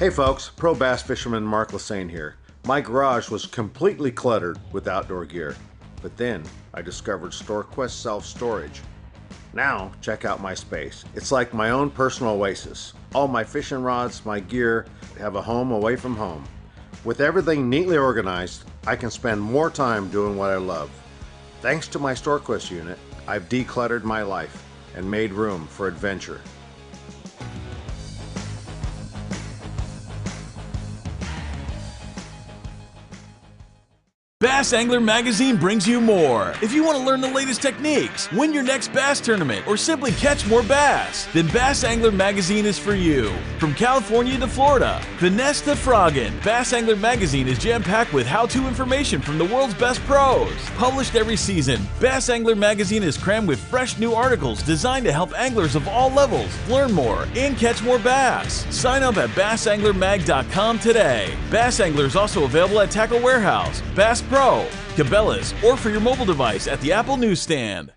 Hey folks, Pro Bass Fisherman Mark Lassane here. My garage was completely cluttered with outdoor gear, but then I discovered StoreQuest self-storage. Now, check out my space. It's like my own personal oasis. All my fishing rods, my gear, have a home away from home. With everything neatly organized, I can spend more time doing what I love. Thanks to my StoreQuest unit, I've decluttered my life and made room for adventure. Bass Angler Magazine brings you more. If you want to learn the latest techniques, win your next bass tournament, or simply catch more bass, then Bass Angler Magazine is for you. From California to Florida, finesse to frogging, Bass Angler Magazine is jam-packed with how-to information from the world's best pros. Published every season, Bass Angler Magazine is crammed with fresh new articles designed to help anglers of all levels learn more and catch more bass. Sign up at bassanglermag.com today. Bass Angler is also available at Tackle Warehouse, Bass Pro, Cabela's, or for your mobile device at the Apple newsstand.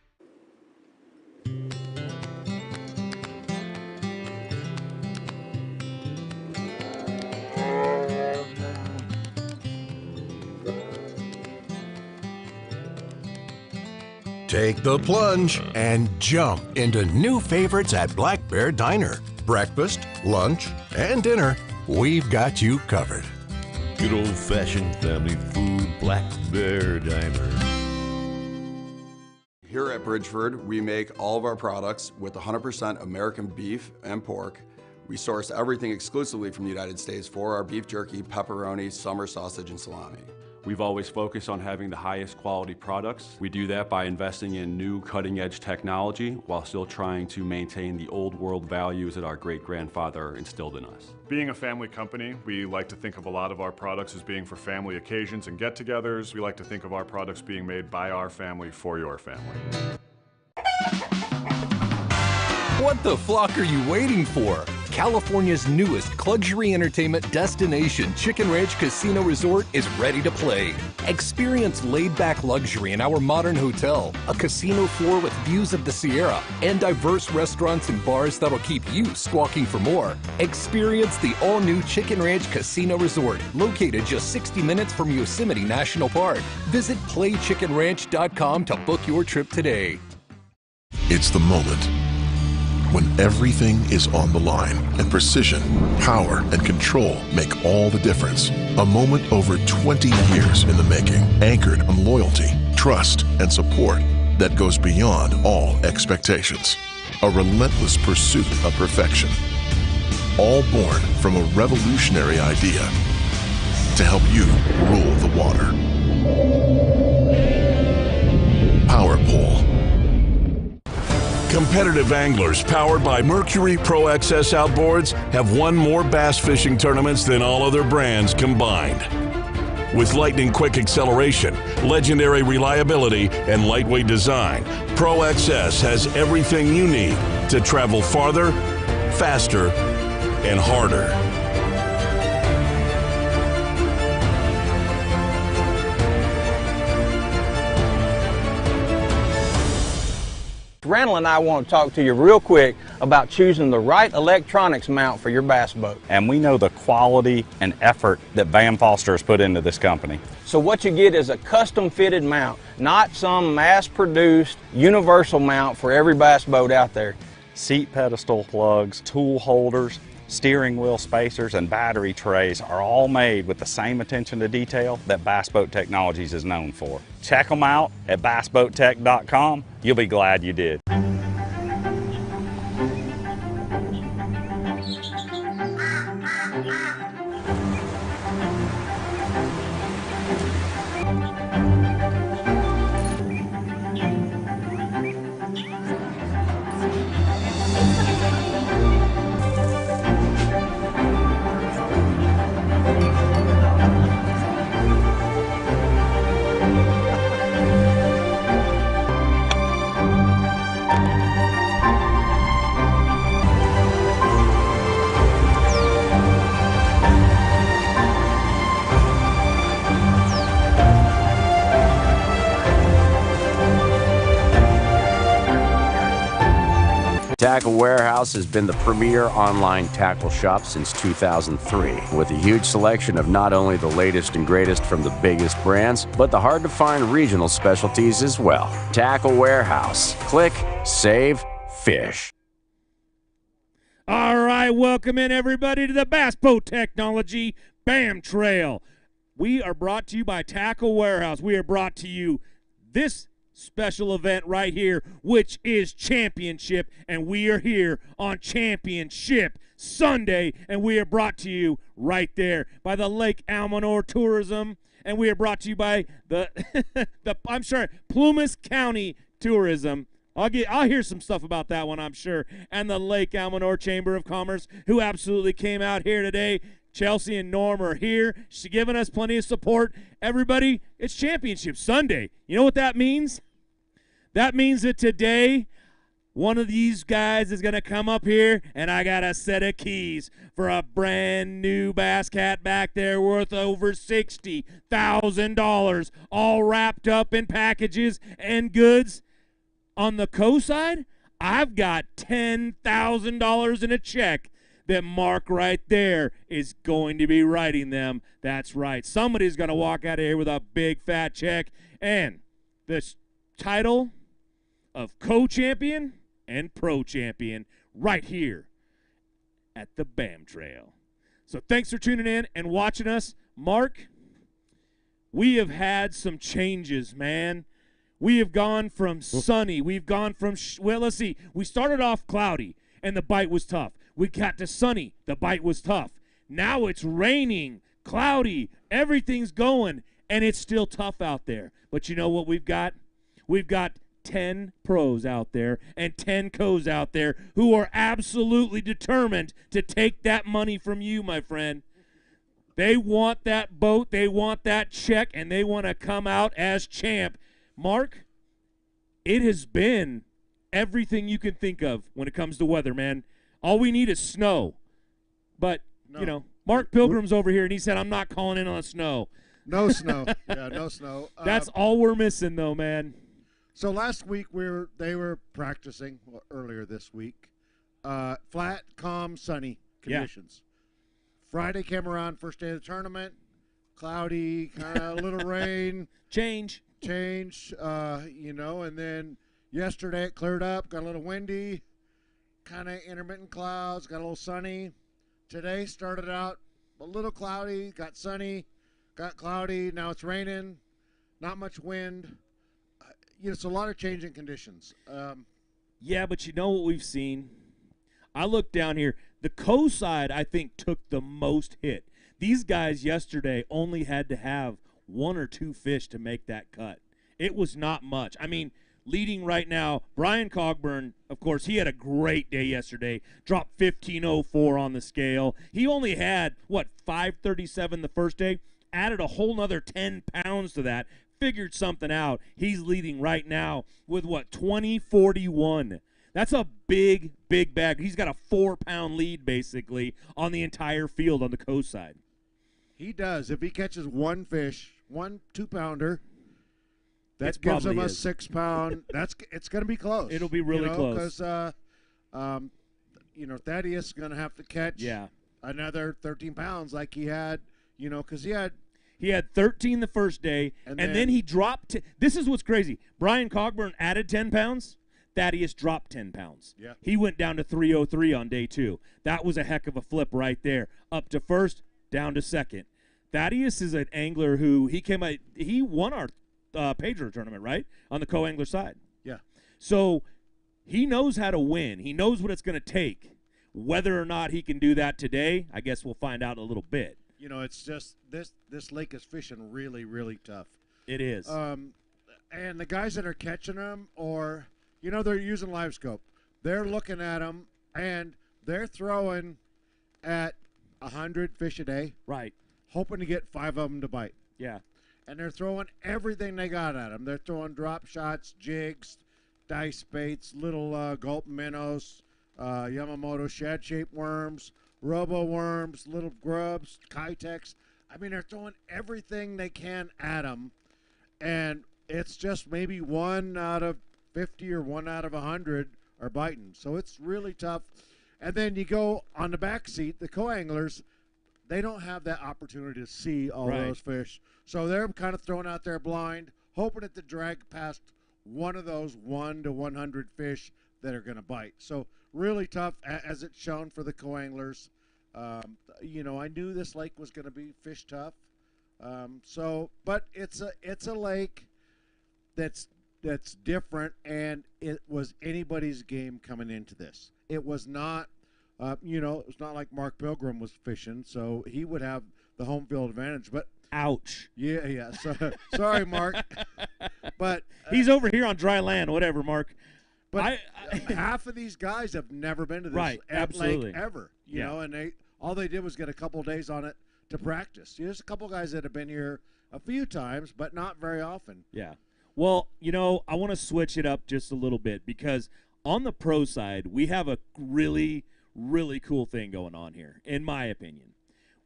Take the plunge and jump into new favorites at Black Bear Diner. Breakfast, lunch, and dinner, we've got you covered. Good old-fashioned family food, Black Bear Diner. Here at Bridgeford, we make all of our products with 100% American beef and pork. We source everything exclusively from the United States for our beef jerky, pepperoni, summer sausage, and salami. We've always focused on having the highest quality products. We do that by investing in new cutting-edge technology while still trying to maintain the old world values that our great-grandfather instilled in us. Being a family company, we like to think of a lot of our products as being for family occasions and get-togethers. We like to think of our products being made by our family for your family. What the flock are you waiting for? California's newest luxury entertainment destination, Chicken Ranch Casino Resort, is ready to play. Experience laid-back luxury in our modern hotel, a casino floor with views of the Sierra, and diverse restaurants and bars that'll keep you squawking for more. Experience the all-new Chicken Ranch Casino Resort, located just 60 minutes from Yosemite National Park. Visit playchickenranch.com to book your trip today. It's the moment when everything is on the line and precision, power, and control make all the difference. A moment over 20 years in the making, anchored on loyalty, trust, and support that goes beyond all expectations. A relentless pursuit of perfection. All born from a revolutionary idea to help you rule the water. Power Pole. Competitive anglers powered by Mercury Pro XS outboards have won more bass fishing tournaments than all other brands combined. With lightning-quick acceleration, legendary reliability, and lightweight design, Pro XS has everything you need to travel farther, faster, and harder. Randall and I want to talk to you real quick about choosing the right electronics mount for your bass boat. And we know the quality and effort that Van Foster has put into this company. So what you get is a custom fitted mount, not some mass-produced universal mount for every bass boat out there. Seat pedestal plugs, tool holders, steering wheel spacers, and battery trays are all made with the same attention to detail that Bass Boat Technologies is known for. Check them out at bassboattech.com. You'll be glad you did. Tackle Warehouse has been the premier online tackle shop since 2003, with a huge selection of not only the latest and greatest from the biggest brands, but the hard-to-find regional specialties as well. Tackle Warehouse. Click, save, fish. All right, welcome in everybody to the Bass Boat Technology BAM Trail. We are brought to you by Tackle Warehouse. We are brought to you this special event right here, which is Championship, and we are here on Championship Sunday, and we are brought to you right there by the Lake Almanor Tourism, and we are brought to you by the Plumas County Tourism. I'll hear some stuff about that one, I'm sure, and the Lake Almanor Chamber of Commerce, who absolutely came out here today. Chelsea and Norm are here. She's giving us plenty of support. Everybody, it's Championship Sunday. You know what that means? That means that today, one of these guys is going to come up here, and I got a set of keys for a brand new BassCat back there worth over $60,000, all wrapped up in packages and goods. On the co-side, I've got $10,000 in a check that Mark right there is going to be writing them. That's right. Somebody's going to walk out of here with a big fat check and the title of co-champion and pro champion right here at the BAM Trail. So thanks for tuning in and watching us. Mark, we have had some changes, man. We have gone from sunny. We've gone from, well, let's see. We started off cloudy, and the bite was tough. We got to sunny. The bite was tough. Now it's raining, cloudy. Everything's going, and it's still tough out there. But you know what we've got? We've got 10 pros out there and 10 co's out there who are absolutely determined to take that money from you, my friend. They want that boat. They want that check, and they want to come out as champ. Mark, it has been everything you can think of when it comes to weather, man. All we need is snow. But, you know, Mark Pilgrim's over here, and he said, I'm not calling in on snow. No snow. Yeah, no snow. That's all we're missing, though, man. So last week they were practicing, earlier this week, flat, calm, sunny conditions. Yeah. Friday came around, first day of the tournament, cloudy, kind of a little rain. Change, you know, and then yesterday it cleared up, got a little windy, kind of intermittent clouds, got a little sunny. Today started out a little cloudy, got sunny, got cloudy, now it's raining, not much wind. You know, it's a lot of changing conditions. Yeah, but you know what we've seen? I look down here. The co side, I think, took the most hit. These guys yesterday only had to have 1 or 2 fish to make that cut. It was not much. I mean, leading right now, Brian Cogburn, of course, he had a great day yesterday. Dropped 15.04 on the scale. He only had, 537 the first day. Added a whole nother 10 pounds to that. Figured something out. He's leading right now with, 20.41. That's a big, big bag. He's got a 4-pound lead, basically, on the entire field on the coast side. He does. If he catches one fish, 1 2-pounder, that gives him a 6-pound. It's going to be close. It'll be really close. Because, Thaddeus is going to have to catch another 13 pounds like he had, because he had 13 the first day, and then he dropped. This is what's crazy. Brian Cogburn added 10 pounds. Thaddeus dropped 10 pounds. Yeah. He went down to 303 on day 2. That was a heck of a flip right there. Up to first, down to second. Thaddeus is an angler who he won our Pedro tournament, right? On the co-angler side. Yeah. So he knows how to win. He knows what it's going to take. Whether or not he can do that today, I guess we'll find out in a little bit. It's just this lake is fishing really, really tough. It is. And the guys that are catching them, or they're using live scope. They're looking at them and they're throwing at 100 fish a day. Right. Hoping to get 5 of them to bite. Yeah. And they're throwing everything they got at them. They're throwing drop shots, jigs, dice baits, little gulp minnows, Yamamoto shad-shaped worms, robo worms, little grubs, Kitex. I mean, they're throwing everything they can at them, and it's just maybe 1 out of 50 or 1 out of 100 are biting. So it's really tough. And then you go on the back seat, the co-anglers, they don't have that opportunity to see all those fish. So they're kind of thrown out there blind, hoping that the drag past one of those 1 to 100 fish that are going to bite. So really tough, as it's shown for the co-anglers. I knew this lake was going to be fish tough. But it's a lake that's different, and it was anybody's game coming into this. It was not, it's not like Mark Pilgrim was fishing, so he would have the home field advantage. But ouch. Yeah. So, sorry, Mark. But he's over here on dry land. Whatever, Mark. But half of these guys have never been to this absolutely. lake ever. You know, and all they did was get a couple days on it to practice. There's a couple guys that have been here a few times, but not very often. Yeah. Well, I want to switch it up just a little bit because on the pro side, we have a really, really cool thing going on here, in my opinion.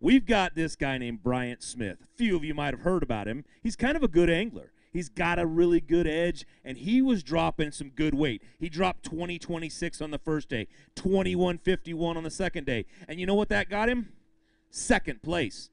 We've got this guy named Bryant Smith. A few of you might have heard about him. He's kind of a good angler. He's got a really good edge, and he was dropping some good weight. He dropped 20.26 on the first day, 21.51 on the second day. And you know what that got him? Second place.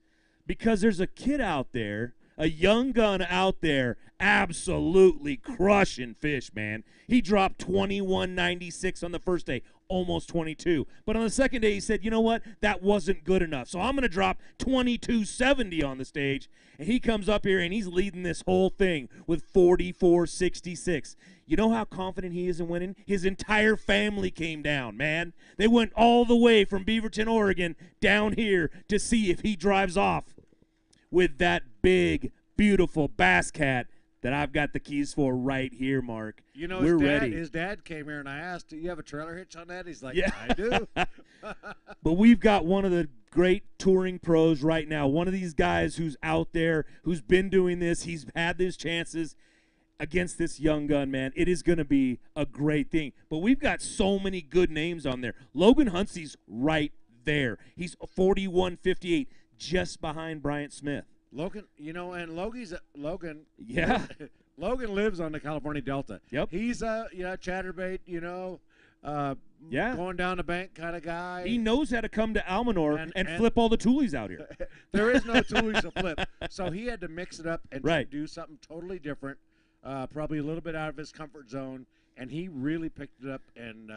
Because there's a kid out there, a young gun out there, absolutely crushing fish, man. He dropped 21.96 on the first day, almost 22. But on the second day, he said, you know what? That wasn't good enough. So I'm going to drop 22.70 on the stage. And he comes up here, and he's leading this whole thing with 44.66. You know how confident he is in winning? His entire family came down, man. They went all the way from Beaverton, Oregon, down here to see if he drives off with that big, beautiful BassCat that I've got the keys for right here, Mark. You know, we're ready. His dad came here, and I asked, do you have a trailer hitch on that? He's like, yeah. I do. But we've got one of the great touring pros right now, one of these guys who's out there, who's been doing this. He's had his chances against this young gun, man. It is going to be a great thing. But we've got so many good names on there. Logan Huntsy's right there. He's 41.58, just behind Bryant Smith. Logan, and Logan. Yeah. Logan lives on the California Delta. Yep. He's a chatterbait, going down the bank kind of guy. He knows how to come to Almanor and flip all the toolies out here. There is no toolies to flip. So he had to mix it up and do something totally different, probably a little bit out of his comfort zone, and he really picked it up and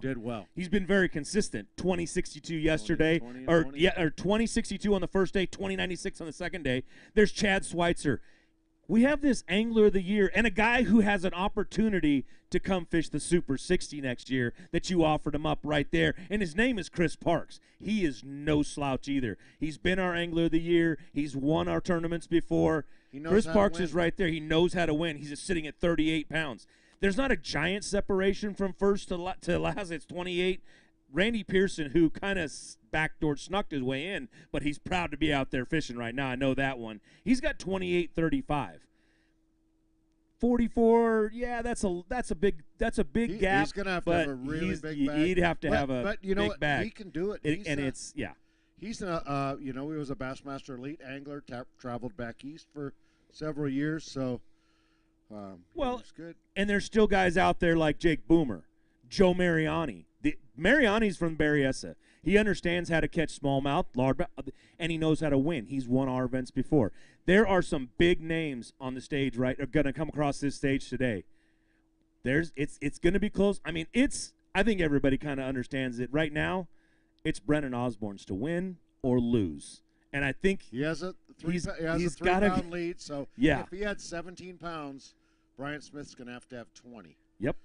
did well. He's been very consistent. 20.62 yesterday, or 20.62 on the first day, 20.96 on the second day. There's Chad Schweitzer. We have this Angler of the Year and a guy who has an opportunity to come fish the Super 60 next year that you offered him up right there, and his name is Chris Parks. He is no slouch either. He's been our Angler of the Year. He's won our tournaments before. Chris Parks is right there. He knows how to win. He's just sitting at 38 pounds. There's not a giant separation from first to last. It's 28. Randy Pearson, who kind of backdoor snuck his way in, but he's proud to be out there fishing right now. I know that one. He's got 28.35. 44. Yeah, that's a big gap. He's gonna have to have a really big bag. He'd have to have a but you know big what? bag. He can do it. He's he was a Bassmaster Elite angler. Traveled back east for several years, so. It's good. And there's still guys out there like Jake Boomer, Joe Mariani. Mariani's from Berryessa. He understands how to catch smallmouth, largemouth, and he knows how to win. He's won our events before. There are some big names on the stage, right? Are going to come across this stage today. It's going to be close. I mean, I think everybody kind of understands it right now. It's Brennan Osborne's to win or lose, and I think he has a three-pound lead. So if he had 17 pounds, Bryant Smith's going to have 20. Yep.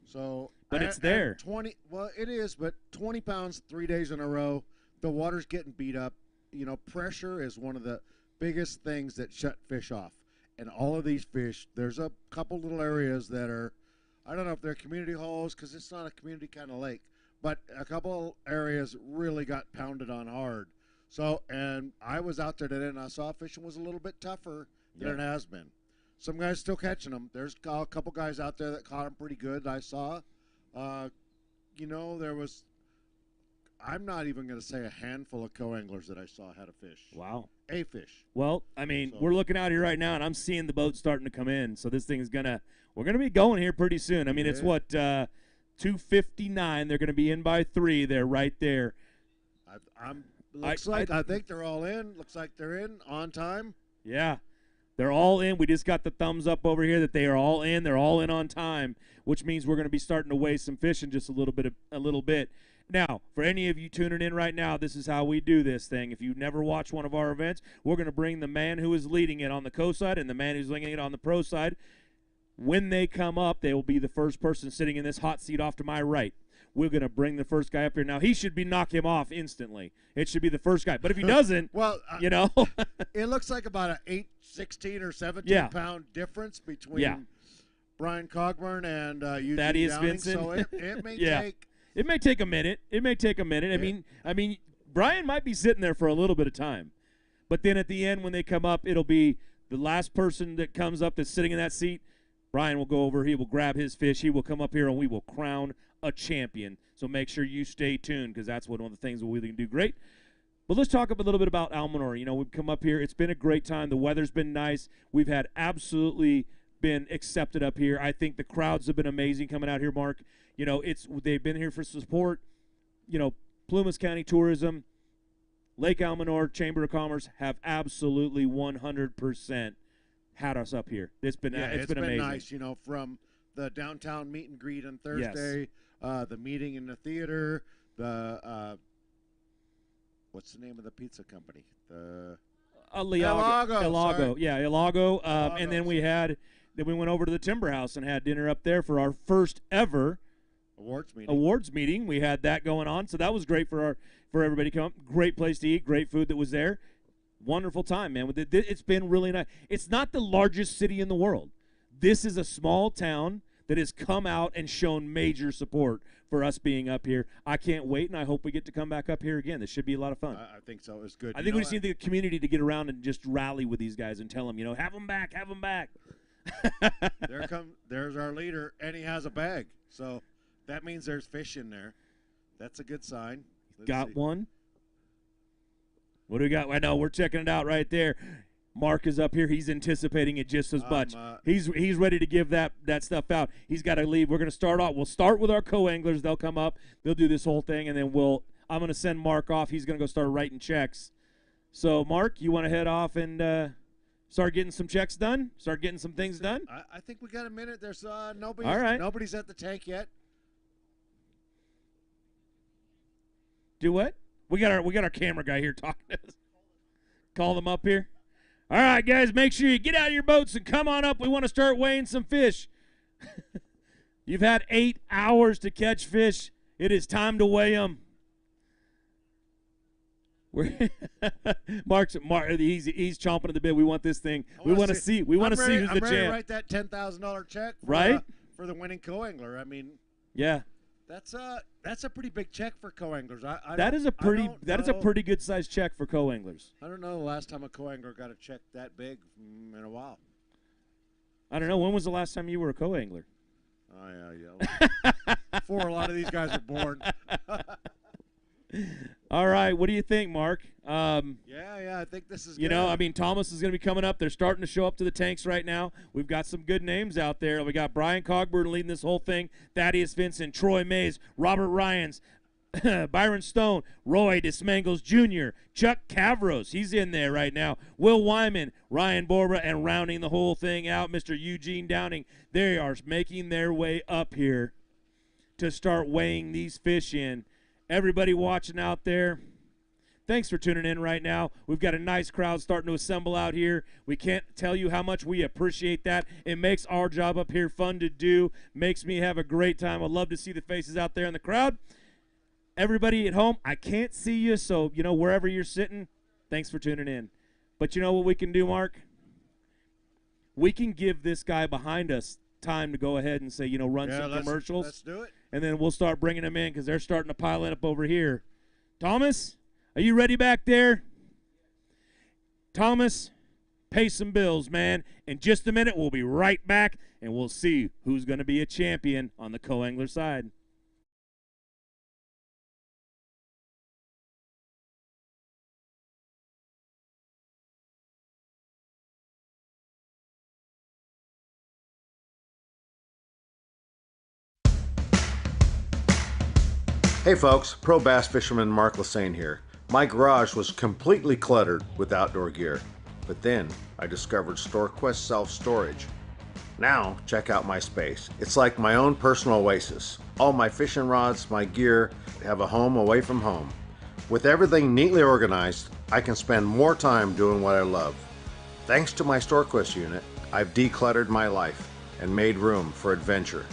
So, but it's there. 20. Well, it is, but 20 pounds 3 days in a row. The water's getting beat up. Pressure is one of the biggest things that shut fish off. And all of these fish, there's a couple little areas that are, I don't know if they're community holes because it's not a community kind of lake, but a couple areas really got pounded on hard. So, and I was out there today and I saw fishing was a little bit tougher than it has been. Some guys still catching them. There's a couple guys out there that caught them pretty good. I saw, there was, I'm not even going to say a handful of co-anglers that I saw had a fish. Wow. A fish. Well, I mean, we're looking out here right now, and I'm seeing the boat starting to come in. So this thing is we're going to be going here pretty soon. I mean, it's what, 2:59. They're going to be in by 3. They're right there. I think they're all in. Looks like they're in on time. Yeah, they're all in. We just got the thumbs up over here that they are all in. They're all in on time, which means we're going to be starting to weigh some fish in just a little bit. Now, for any of you tuning in right now, this is how we do this thing. If you've never watched one of our events, we're going to bring the man who is leading it on the co-side and the man who's leading it on the pro side. When they come up, they will be the first person sitting in this hot seat off to my right. We're going to bring the first guy up here. Now, he should knock him off instantly. It should be the first guy. But if he doesn't, well, you know. It looks like about an 16 or 17-pound difference between Brian Cogburn and Eugene Thaddeus Downing. Vincent. So it may take. It may take a minute. I mean, Brian might be sitting there for a little bit of time. But then at the end, when they come up, it'll be the last person that comes up that's sitting in that seat. Brian will go over. He will grab his fish. He will come up here, and we will crown a champion. So make sure you stay tuned, because that's one of the things we can do great. But let's talk a little bit about Almanor. You know, we've come up here. It's been a great time. The weather's been nice. We've had absolutely been accepted up here. I think the crowds have been amazing coming out here, Mark. You know, they've been here for support. You know, Plumas County Tourism, Lake Almanor Chamber of Commerce have absolutely 100% had us up here. It's been amazing. Nice. You know, from the downtown meet and greet on Thursday, the meeting in the theater, the what's the name of the pizza company? The Ilago. Yeah, Ilago. And then we went over to the Timber House and had dinner up there for our first ever awards meeting. We had that going on, so that was great for everybody to come. Great place to eat, great food that was there. Wonderful time, man. It's been really nice. It's not the largest city in the world. This is a small town that has come out and shown major support for us being up here. I can't wait, and I hope we get to come back up here again. This should be a lot of fun. I think so. It's good. I think we just need the community to get around and just rally with these guys and tell them, you know, have them back, have them back. There's our leader, and he has a bag. So that means there's fish in there. That's a good sign. Got one. What do we got? I know we're checking it out right there. Mark is up here. He's anticipating it just as much. He's ready to give that stuff out. He's got to leave. We're going to start off. We'll start with our co-anglers. They'll come up. They'll do this whole thing, and then I'm going to send Mark off. He's going to go start writing checks. So, Mark, you want to head off and start getting some checks done? Start getting some things done? I think we got a minute. There's nobody's at the tank yet. Do what? We got our camera guy here talking to us. Call them up here. All right, guys, make sure you get out of your boats and come on up. We want to start weighing some fish. You've had 8 hours to catch fish. It is time to weigh them. Mark, he's chomping at the bit. We want this thing. We want to see. We want to see who's the champ. I'm ready to write that $10,000 check. For the winning co-angler. I mean. Yeah. That's a pretty big check for co-anglers. That is a pretty good sized check for co-anglers. I don't know the last time a co-angler got a check that big in a while. I don't know. When was the last time you were a co-angler? Oh yeah. Before a lot of these guys were born. All right, what do you think, Mark? Yeah, I think this is good. You know, I mean, Thomas is going to be coming up. They're starting to show up to the tanks right now. We've got some good names out there. We got Brian Cogburn leading this whole thing, Thaddeus Vincent, Troy Mays, Robert Ryans, Byron Stone, Roy Desmangles Jr., Chuck Cavros, he's in there right now, Will Wyman, Ryan Borba, and rounding the whole thing out, Mr. Eugene Downing. They are making their way up here to start weighing these fish in. Everybody watching out there, thanks for tuning in right now. We've got a nice crowd starting to assemble out here. We can't tell you how much we appreciate that. It makes our job up here fun to do, makes me have a great time. I love to see the faces out there in the crowd. Everybody at home, I can't see you, so, you know, wherever you're sitting, thanks for tuning in. But you know what we can do, Mark? We can give this guy behind us time to go ahead and say, you know, run some commercials. Let's do it. And then we'll start bringing them in because they're starting to pile in up over here. Thomas, are you ready back there? Thomas, pay some bills, man. In just a minute, we'll be right back, and we'll see who's going to be a champion on the co-angler side. Hey folks, Pro Bass Fisherman Mark Lassane here. My garage was completely cluttered with outdoor gear, but then I discovered StoreQuest self-storage. Now check out my space. It's like my own personal oasis. All my fishing rods, my gear have a home away from home. With everything neatly organized, I can spend more time doing what I love. Thanks to my StoreQuest unit, I've decluttered my life and made room for adventure.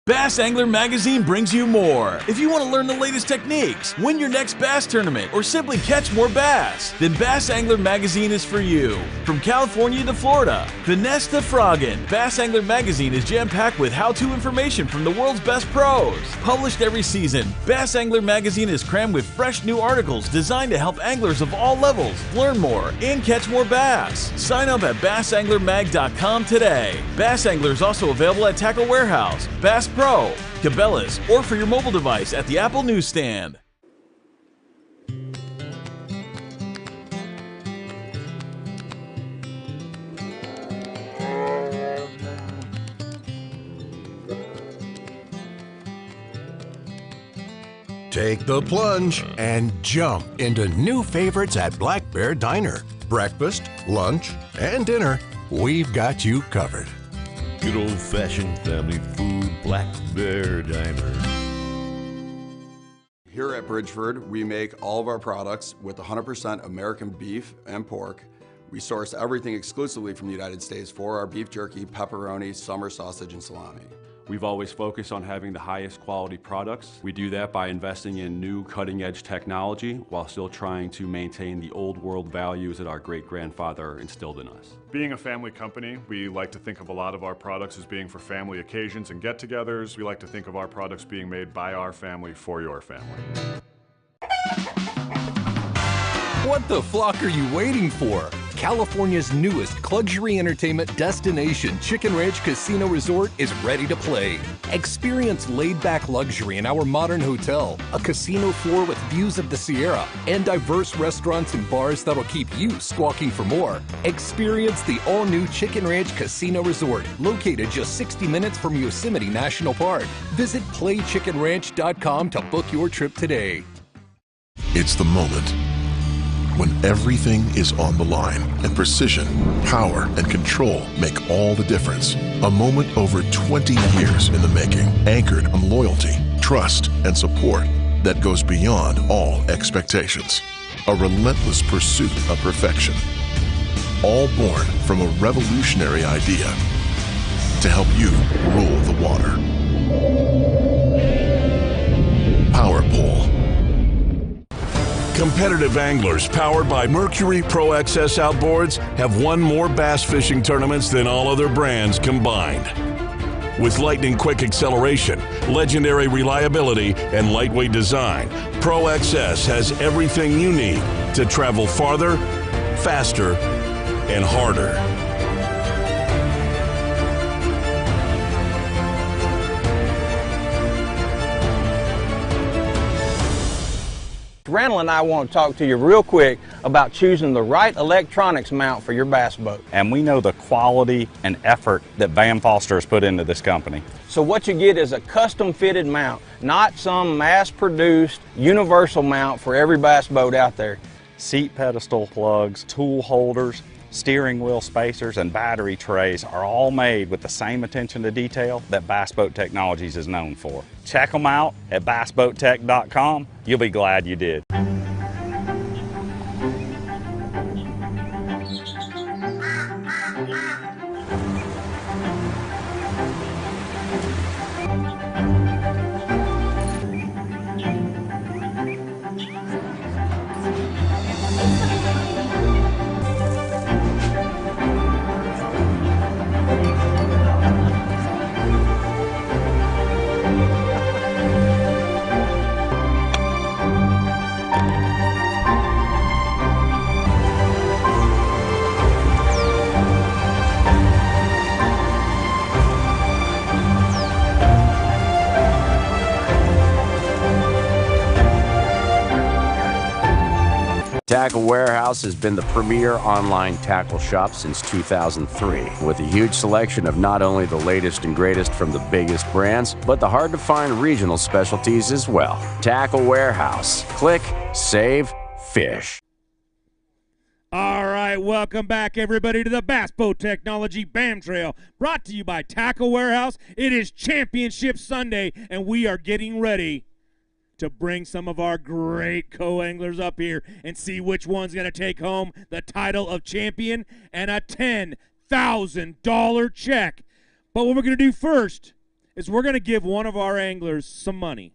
Bass Angler Magazine brings you more. If you want to learn the latest techniques, win your next bass tournament, or simply catch more bass, then Bass Angler Magazine is for you. From California to Florida, finesse to frogging, Bass Angler Magazine is jam-packed with how-to information from the world's best pros. Published every season, Bass Angler Magazine is crammed with fresh new articles designed to help anglers of all levels learn more and catch more bass. Sign up at bassanglermag.com today. Bass Angler is also available at Tackle Warehouse, Bass Pro, Cabela's, or for your mobile device at the Apple newsstand. Take the plunge and jump into new favorites at Black Bear Diner. Breakfast, lunch, and dinner, we've got you covered. Good old-fashioned family food, Black Bear Diner. Here at Bridgeford, we make all of our products with 100% American beef and pork. We source everything exclusively from the United States for our beef jerky, pepperoni, summer sausage, and salami. We've always focused on having the highest quality products. We do that by investing in new cutting-edge technology while still trying to maintain the old world values that our great-grandfather instilled in us. Being a family company, we like to think of a lot of our products as being for family occasions and get-togethers. We like to think of our products being made by our family for your family. What the flock are you waiting for? California's newest luxury entertainment destination, Chicken Ranch Casino Resort, is ready to play. Experience laid-back luxury in our modern hotel, a casino floor with views of the Sierra, and diverse restaurants and bars that'll keep you squawking for more. Experience the all-new Chicken Ranch Casino Resort, located just 60 minutes from Yosemite National Park. Visit playchickenranch.com to book your trip today. It's the moment when everything is on the line and precision, power, and control make all the difference. A moment over 20 years in the making, anchored on loyalty, trust, and support that goes beyond all expectations. A relentless pursuit of perfection. All born from a revolutionary idea to help you rule the water. Power Pole. Competitive anglers powered by Mercury Pro XS outboards have won more bass fishing tournaments than all other brands combined. With lightning-quick acceleration, legendary reliability, and lightweight design, Pro XS has everything you need to travel farther, faster, and harder. Randall and I want to talk to you real quick about choosing the right electronics mount for your bass boat. And we know the quality and effort that Van Foster has put into this company. So what you get is a custom fitted mount, not some mass-produced universal mount for every bass boat out there. Seat pedestal plugs, tool holders, steering wheel spacers, and battery trays are all made with the same attention to detail that Bass Boat Technologies is known for. Check them out at bassboattech.com. You'll be glad you did. Tackle Warehouse has been the premier online tackle shop since 2003, with a huge selection of not only the latest and greatest from the biggest brands, but the hard-to-find regional specialties as well. Tackle Warehouse. Click, save, fish. All right, welcome back, everybody, to the Bass Boat Technology BAM Trail, brought to you by Tackle Warehouse. It is Championship Sunday, and we are getting ready to bring some of our great co-anglers up here and see which one's going to take home the title of champion and a $10,000 check. But what we're going to do first is we're going to give one of our anglers some money.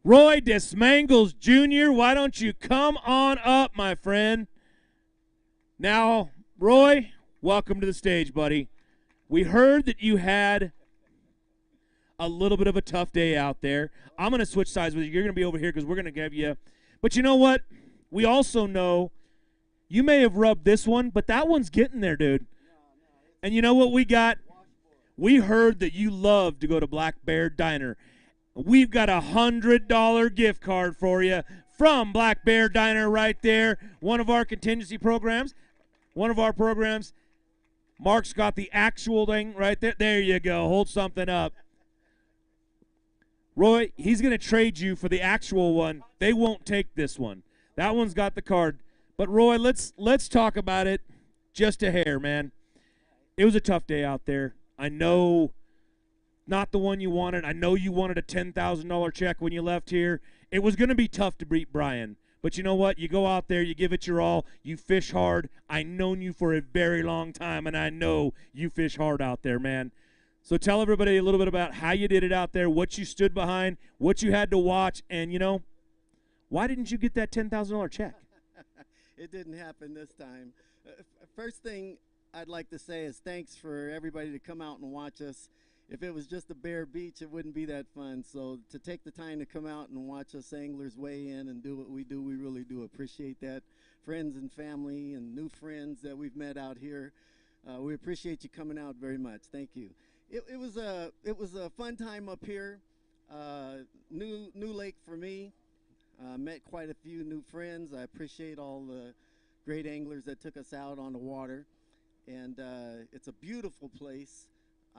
Roy Desmangles Jr., why don't you come on up, my friend? Now, Roy, welcome to the stage, buddy. We heard that you had a little bit of a tough day out there. I'm going to switch sides with you. You're going to be over here because we're going to give you. But you know what? We also know you may have rubbed this one, but that one's getting there, dude. And you know what we got? We heard that you love to go to Black Bear Diner. We've got a $100 gift card for you from Black Bear Diner right there. One of our contingency programs. One of our programs. Mark's got the actual thing right there. There you go. Hold something up. Roy, he's going to trade you for the actual one. They won't take this one. That one's got the card. But, Roy, let's talk about it just a hair, man. It was a tough day out there. I know not the one you wanted. I know you wanted a $10,000 check when you left here. It was going to be tough to beat Brian. But you know what? You go out there, you give it your all, you fish hard. I've known you for a very long time, and I know you fish hard out there, man. So tell everybody a little bit about how you did it out there, what you stood behind, what you had to watch, and, you know, why didn't you get that $10,000 check? It didn't happen this time. First thing I'd like to say is thanks for everybody to come out and watch us. If it was just a bare beach, it wouldn't be that fun. So to take the time to come out and watch us anglers weigh in and do what we do, we really do appreciate that. Friends and family and new friends that we've met out here, we appreciate you coming out very much. Thank you. It was a fun time up here. New lake for me. Met quite a few new friends. I appreciate all the great anglers that took us out on the water, and it's a beautiful place.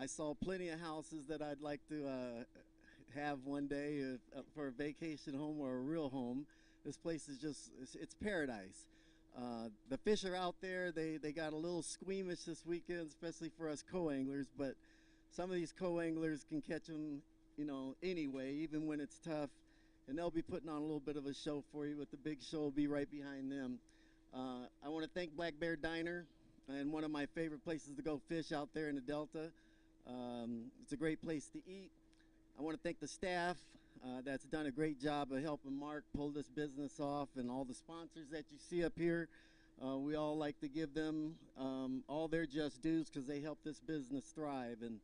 I saw plenty of houses that I'd like to have one day for a vacation home or a real home. This place is just it's paradise. The fish are out there. They got a little squeamish this weekend, especially for us co-anglers, but some of these co-anglers can catch them, you know, anyway, even when it's tough. And they'll be putting on a little bit of a show for you, but the big show will be right behind them. I want to thank Black Bear Diner, and one of my favorite places to go fish out there in the Delta. It's a great place to eat. I want to thank the staff that's done a great job of helping Mark pull this business off, and all the sponsors that you see up here. We all like to give them all their just dues because they help this business thrive. And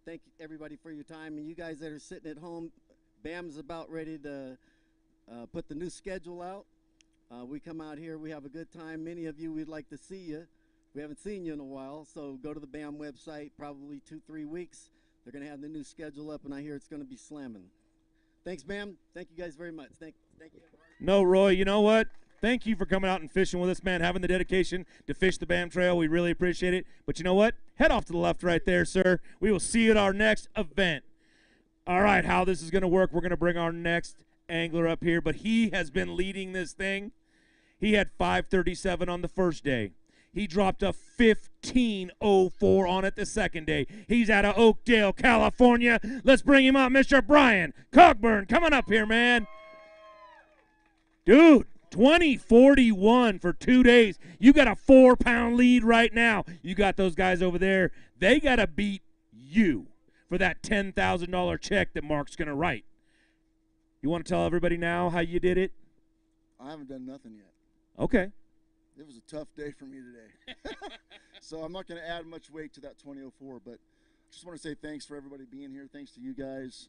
thank everybody for your time. And you guys that are sitting at home, BAM's about ready to put the new schedule out. We come out here, we have a good time. Many of you, we'd like to see you. We haven't seen you in a while, so go to the BAM website, probably 2-3 weeks. They're going to have the new schedule up, and I hear it's going to be slamming. Thanks, BAM. Thank you guys very much. Thank you. No, Roy, you know what? Thank you for coming out and fishing with us, man, having the dedication to fish the BAM Trail. We really appreciate it. But you know what? Head off to the left right there, sir. We will see you at our next event. All right, how this is going to work, we're going to bring our next angler up here, but he has been leading this thing. He had 537 on the first day. He dropped a 1504 on it the second day. He's out of Oakdale, California. Let's bring him up, Mr. Brian Cogburn. Coming up here, man. Dude, 2041 for 2 days. You got a 4-pound lead right now. You got those guys over there. They got to beat you for that $10,000 check that Mark's going to write. You want to tell everybody now how you did it? I haven't done nothing yet. Okay. It was a tough day for me today. So I'm not going to add much weight to that 2004, but I just want to say thanks for everybody being here. Thanks to you guys.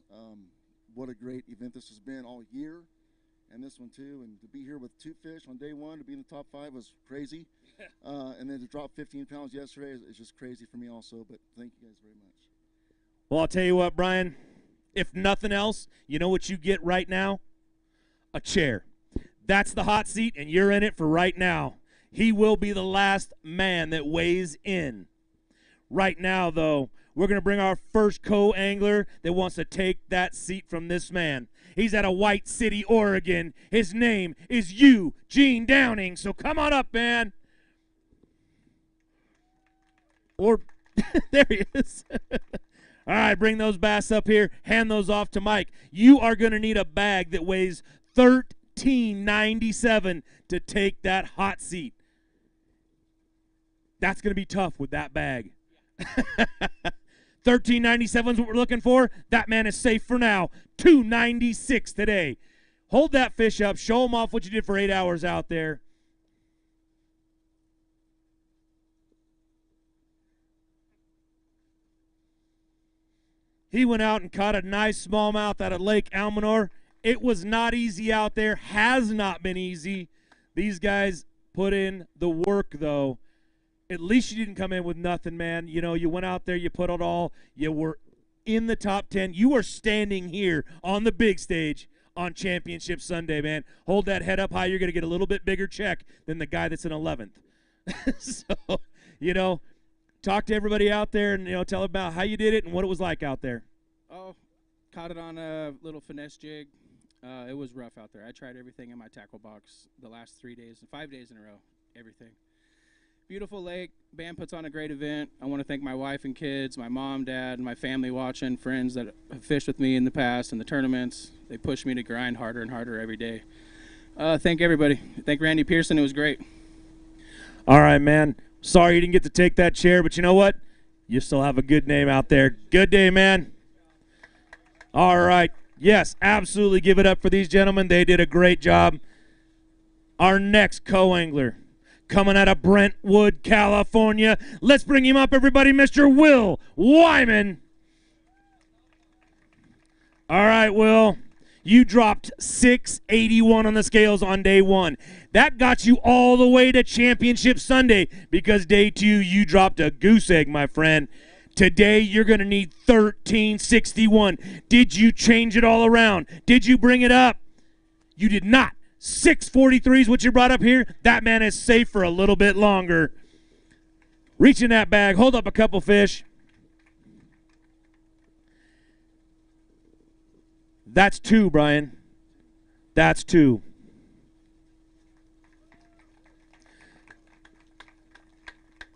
What a great event this has been all year, and this one too. And to be here with 2 fish on day 1, to be in the top 5 was crazy. And then to drop 15 pounds yesterday is just crazy for me also, but thank you guys very much. Well, I'll tell you what, Brian, if nothing else, you know what you get right now? A chair. That's the hot seat, and you're in it for right now. He will be the last man that weighs in. Right now, though, we're going to bring our first co-angler that wants to take that seat from this man. He's out of White City, Oregon. His name is Eugene Downing. So come on up, man. Or, there he is. All right, bring those bass up here. Hand those off to Mike. You are going to need a bag that weighs $13.97 to take that hot seat. That's going to be tough with that bag. $13.97 is what we're looking for. That man is safe for now. $2.96 today. Hold that fish up. Show him off what you did for 8 hours out there. He went out and caught a nice smallmouth out of Lake Almanor. It was not easy out there. Has not been easy. These guys put in the work, though. At least you didn't come in with nothing, man. You know, you went out there, you put it all. You were in the top 10. You are standing here on the big stage on Championship Sunday, man. Hold that head up high. You're going to get a little bit bigger check than the guy that's in 11th. So, you know, talk to everybody out there and, you know, tell them about how you did it and what it was like out there. Oh, caught it on a little finesse jig. It was rough out there. I tried everything in my tackle box the last 3 days, 5 days in a row, everything. Beautiful lake. Band puts on a great event. I want to thank my wife and kids, my mom, dad, my family watching, friends that have fished with me in the past and the tournaments. They push me to grind harder and harder every day. Thank everybody. Thank Randy Pearson. It was great. All right, man. Sorry you didn't get to take that chair, but you know what? You still have a good name out there. Good day, man. All right. Yes, absolutely give it up for these gentlemen. They did a great job. Our next co-angler, coming out of Brentwood, California. Let's bring him up, everybody, Mr. Will Wyman. All right, Will. You dropped 681 on the scales on day one. That got you all the way to Championship Sunday because day two, you dropped a goose egg, my friend. Today, you're going to need 1361. Did you change it all around? Did you bring it up? You did not. 643 is what you brought up here. That man is safe for a little bit longer. Reach in that bag. Hold up a couple fish. That's two, Brian. That's two.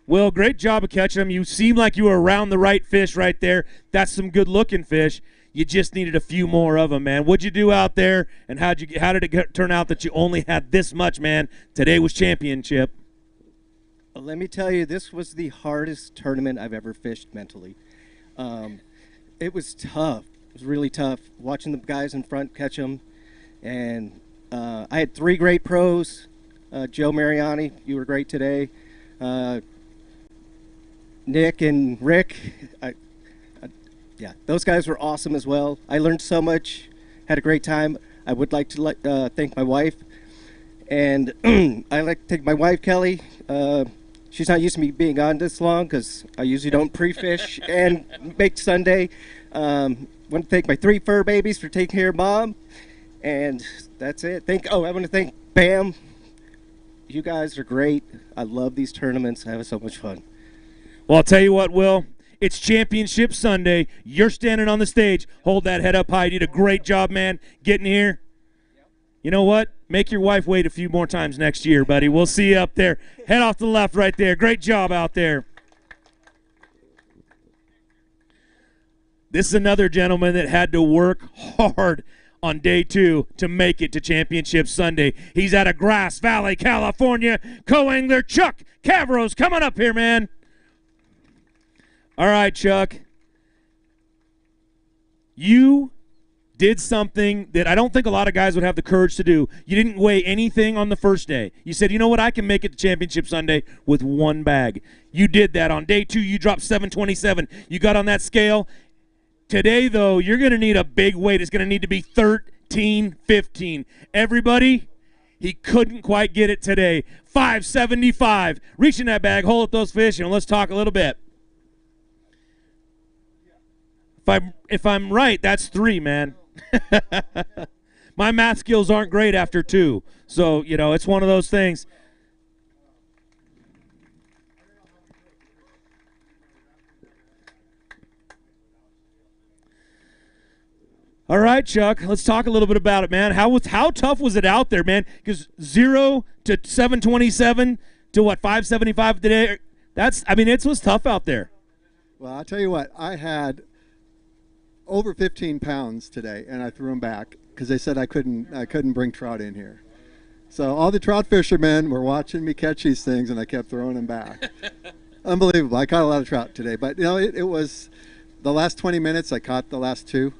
Well, great job of catching them. You seem like you were around the right fish right there. That's some good-looking fish. You just needed a few more of them, man. What'd you do out there, and how did it turn out that you only had this much, man? Today was championship. Well, let me tell you, this was the hardest tournament I've ever fished mentally. It was tough. It was really tough watching the guys in front catch them. And I had three great pros. Joe Mariani, you were great today. Nick and Rick, yeah, those guys were awesome as well. I learned so much, had a great time. I would like to thank my wife. And I like to thank my wife, Kelly. She's not used to me being on this long because I usually don't pre-fish and make Sunday. Want to thank my three fur babies for taking care of Mom. And that's it. I want to thank Bam. You guys are great. I love these tournaments. I have so much fun. Well, I'll tell you what, Will. It's Championship Sunday. You're standing on the stage. Hold that head up high. You did a great job, man, getting here. You know what? Make your wife wait a few more times next year, buddy. We'll see you up there. Head off to the left right there. Great job out there. This is another gentleman that had to work hard on day two to make it to Championship Sunday. He's out of Grass Valley, California. Co-angler Chuck Cavros coming up here, man. All right, Chuck. You did something that I don't think a lot of guys would have the courage to do. You didn't weigh anything on the first day. You said, you know what, I can make it to Championship Sunday with one bag. You did that. On day two, you dropped 727. You got on that scale. Today, though, you're going to need a big weight. It's going to need to be 1315. Everybody, he couldn't quite get it today. 575. Reach in that bag, hold up those fish, and let's talk a little bit. If I'm right, that's three, man. My math skills aren't great after 2. So, you know, it's one of those things. All right, Chuck, let's talk a little bit about it, man. How tough was it out there, man? Because 0 to 727 to what, 575 today? It was tough out there. Well, I'll tell you what, I had over 15 pounds today, and I threw them back because they said I couldn't bring trout in here. So all the trout fishermen were watching me catch these things, and I kept throwing them back. Unbelievable. I caught a lot of trout today, but you know, it was the last 20 minutes. I caught the last 2.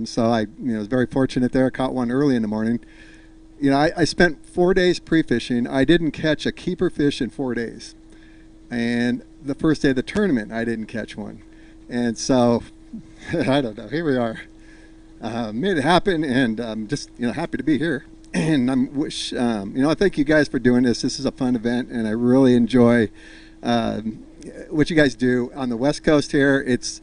So I was very fortunate there. I caught one early in the morning. You know, I spent 4 days pre-fishing. I didn't catch a keeper fish in 4 days. And the first day of the tournament, I didn't catch one. And so, I don't know, here we are. Made it happen, and I'm just, happy to be here. And I thank you guys for doing this. This is a fun event, and I really enjoy what you guys do on the West Coast here. It's,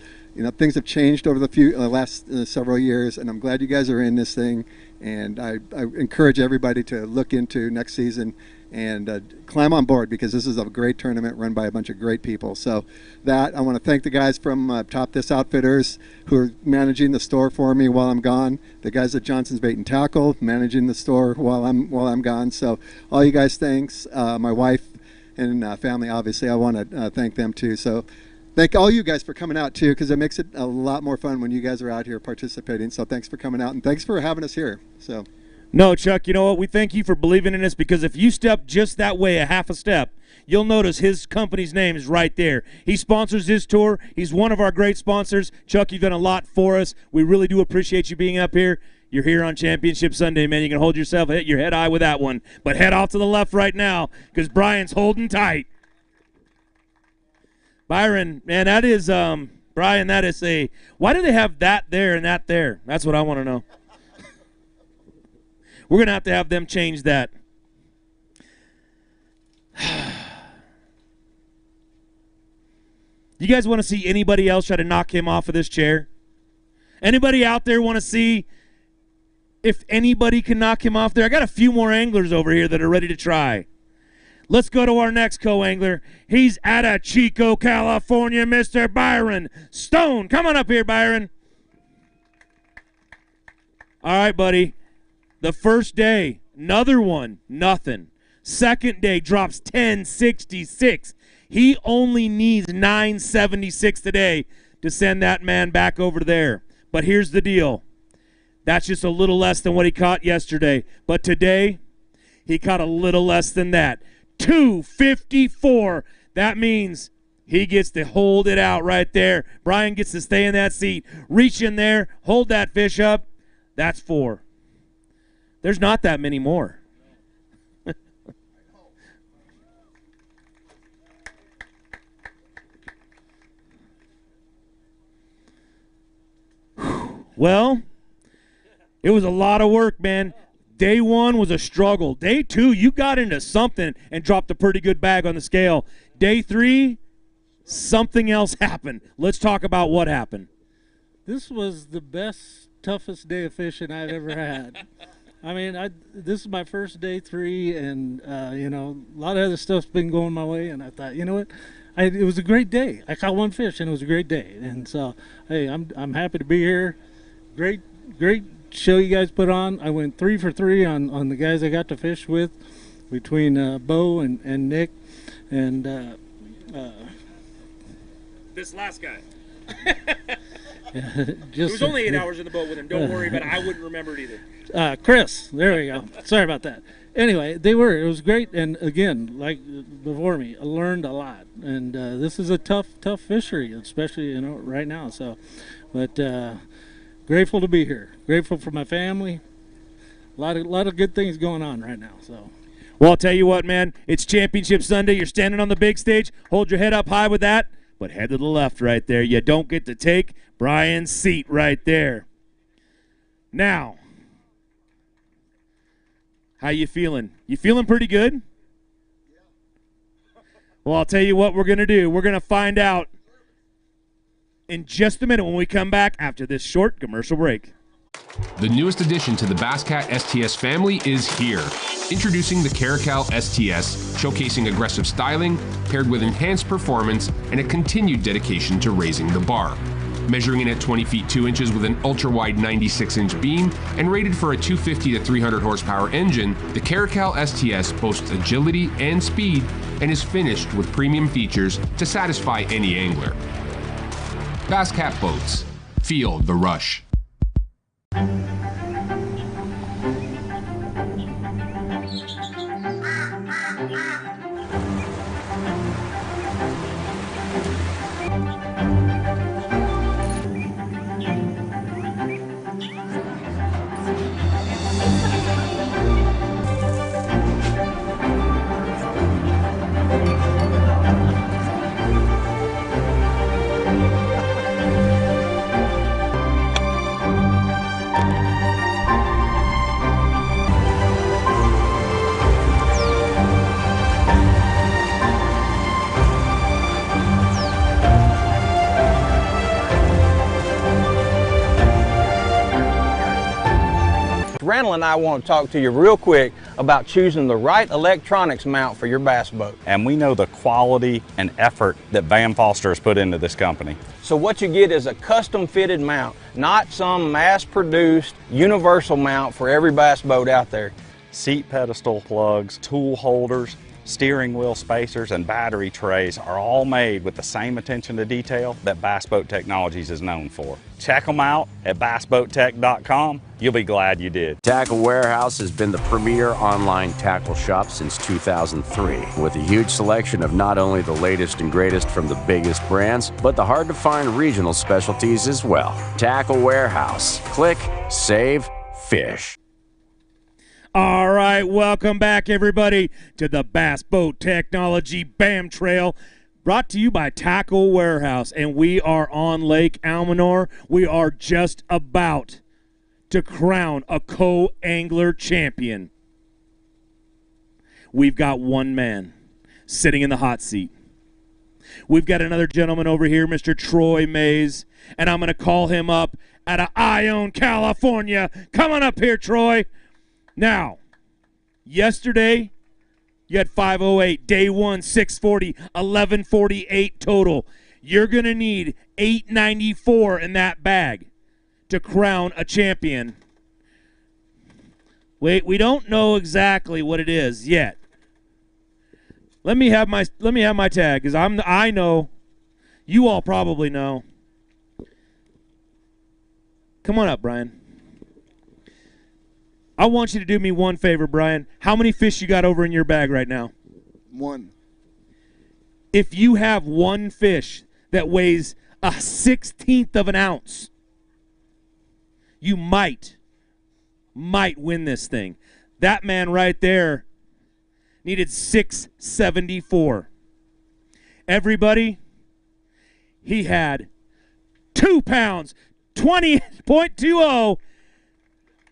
things have changed over the last several years, and I'm glad you guys are in this thing. And I encourage everybody to look into next season and climb on board, because this is a great tournament run by a bunch of great people. So I want to thank the guys from Top This Outfitters who are managing the store for me while I'm gone. The guys at Johnson's Bait and Tackle managing the store while I'm gone. So all you guys, thanks. My wife and family, obviously, I want to thank them too. So thank all you guys for coming out too, because it makes it a lot more fun when you guys are out here participating. So thanks for coming out, and thanks for having us here. So. No, Chuck, you know what? We thank you for believing in us, because if you step just that way, a half a step, you'll notice his company's name is right there. He sponsors this tour. He's one of our great sponsors. Chuck, you've done a lot for us. We really do appreciate you being up here. You're here on Championship Sunday, man. You can hold yourself, hit your head high with that one. But head off to the left right now, because Brian's holding tight. Byron, man, that is, Brian, that is why do they have that there and that there? That's what I want to know. We're going to have them change that. You guys want to see anybody else try to knock him off of this chair? Anybody out there want to see if anybody can knock him off there? I got a few more anglers over here that are ready to try. Let's go to our next co-angler. He's out of Chico, California, Mr. Byron Stone. Come on up here, Byron. All right, buddy. The first day, another one, nothing. Second day, drops 1066. He only needs 976 today to send that man back over there. But here's the deal. That's just a little less than what he caught yesterday. But today, he caught a little less than that. 254. That means he gets to hold it out right there. Brian gets to stay in that seat. Reach in there, hold that fish up. That's 4. There's not that many more. Well, it was a lot of work, man. Day 1 was a struggle. Day 2, you got into something and dropped a pretty good bag on the scale. Day 3, something else happened. Let's talk about what happened. This was the best, toughest day of fishing I've ever had. I mean, this is my first day 3, and a lot of other stuff's been going my way, and I thought, you know what, it was a great day. I caught one fish, and it was a great day, and so, hey, I'm happy to be here. Great show you guys put on. I went 3 for 3 on the guys I got to fish with, between Bo and Nick, and this last guy. It was only 8 hours in the boat with him. Don't worry, but I wouldn't remember it either. Chris, there we go. Sorry about that. Anyway, it was great, and again, like before me, I learned a lot, and this is a tough fishery, especially right now. So, but grateful to be here. Grateful for my family. A lot of good things going on right now. So. Well, I'll tell you what, man. It's Championship Sunday. You're standing on the big stage. Hold your head up high with that, but head to the left right there. You don't get to take Brian's seat right there. Now, how you feeling? You feeling pretty good? Well, I'll tell you what we're going to do. We're going to find out in just a minute when we come back after this short commercial break. The newest addition to the BassCat STS family is here. Introducing the Caracal STS, showcasing aggressive styling, paired with enhanced performance and a continued dedication to raising the bar. Measuring in at 20 feet 2 inches with an ultra-wide 96-inch beam and rated for a 250 to 300 horsepower engine, the Caracal STS boasts agility and speed and is finished with premium features to satisfy any angler. BassCat Boats. Feel the rush. Randall and I want to talk to you real quick about choosing the right electronics mount for your bass boat. And we know the quality and effort that Van Foster has put into this company. So what you get is a custom fitted mount, not some mass-produced universal mount for every bass boat out there. Seat pedestal plugs, tool holders, steering wheel spacers, and battery trays are all made with the same attention to detail that Bass Boat Technologies is known for. Check them out at bassboattech.com. You'll be glad you did. Tackle Warehouse has been the premier online tackle shop since 2003, with a huge selection of not only the latest and greatest from the biggest brands, but the hard-to-find regional specialties as well. Tackle Warehouse. Click, save, fish. All right, welcome back, everybody, to the Bass Boat Technology BAM Trail, brought to you by Tackle Warehouse, and we are on Lake Almanor. We are just about to crown a co-angler champion. We've got one man sitting in the hot seat. We've got another gentleman over here, Mr. Troy Mays, and I'm going to call him up out of Ione, California. Come on up here, Troy. Now, yesterday, you had 508, day one, 640, 1148 total. You're going to need 894 in that bag to crown a champion. Wait, we don't know exactly what it is yet. Let me have my tag, because I know. You all probably know. Come on up, Brian. I want you to do me one favor, Brian. How many fish you got over in your bag right now? One. If you have one fish that weighs 1/16 of an ounce, you might win this thing. That man right there needed 674. Everybody, he had 2 pounds, 20.20.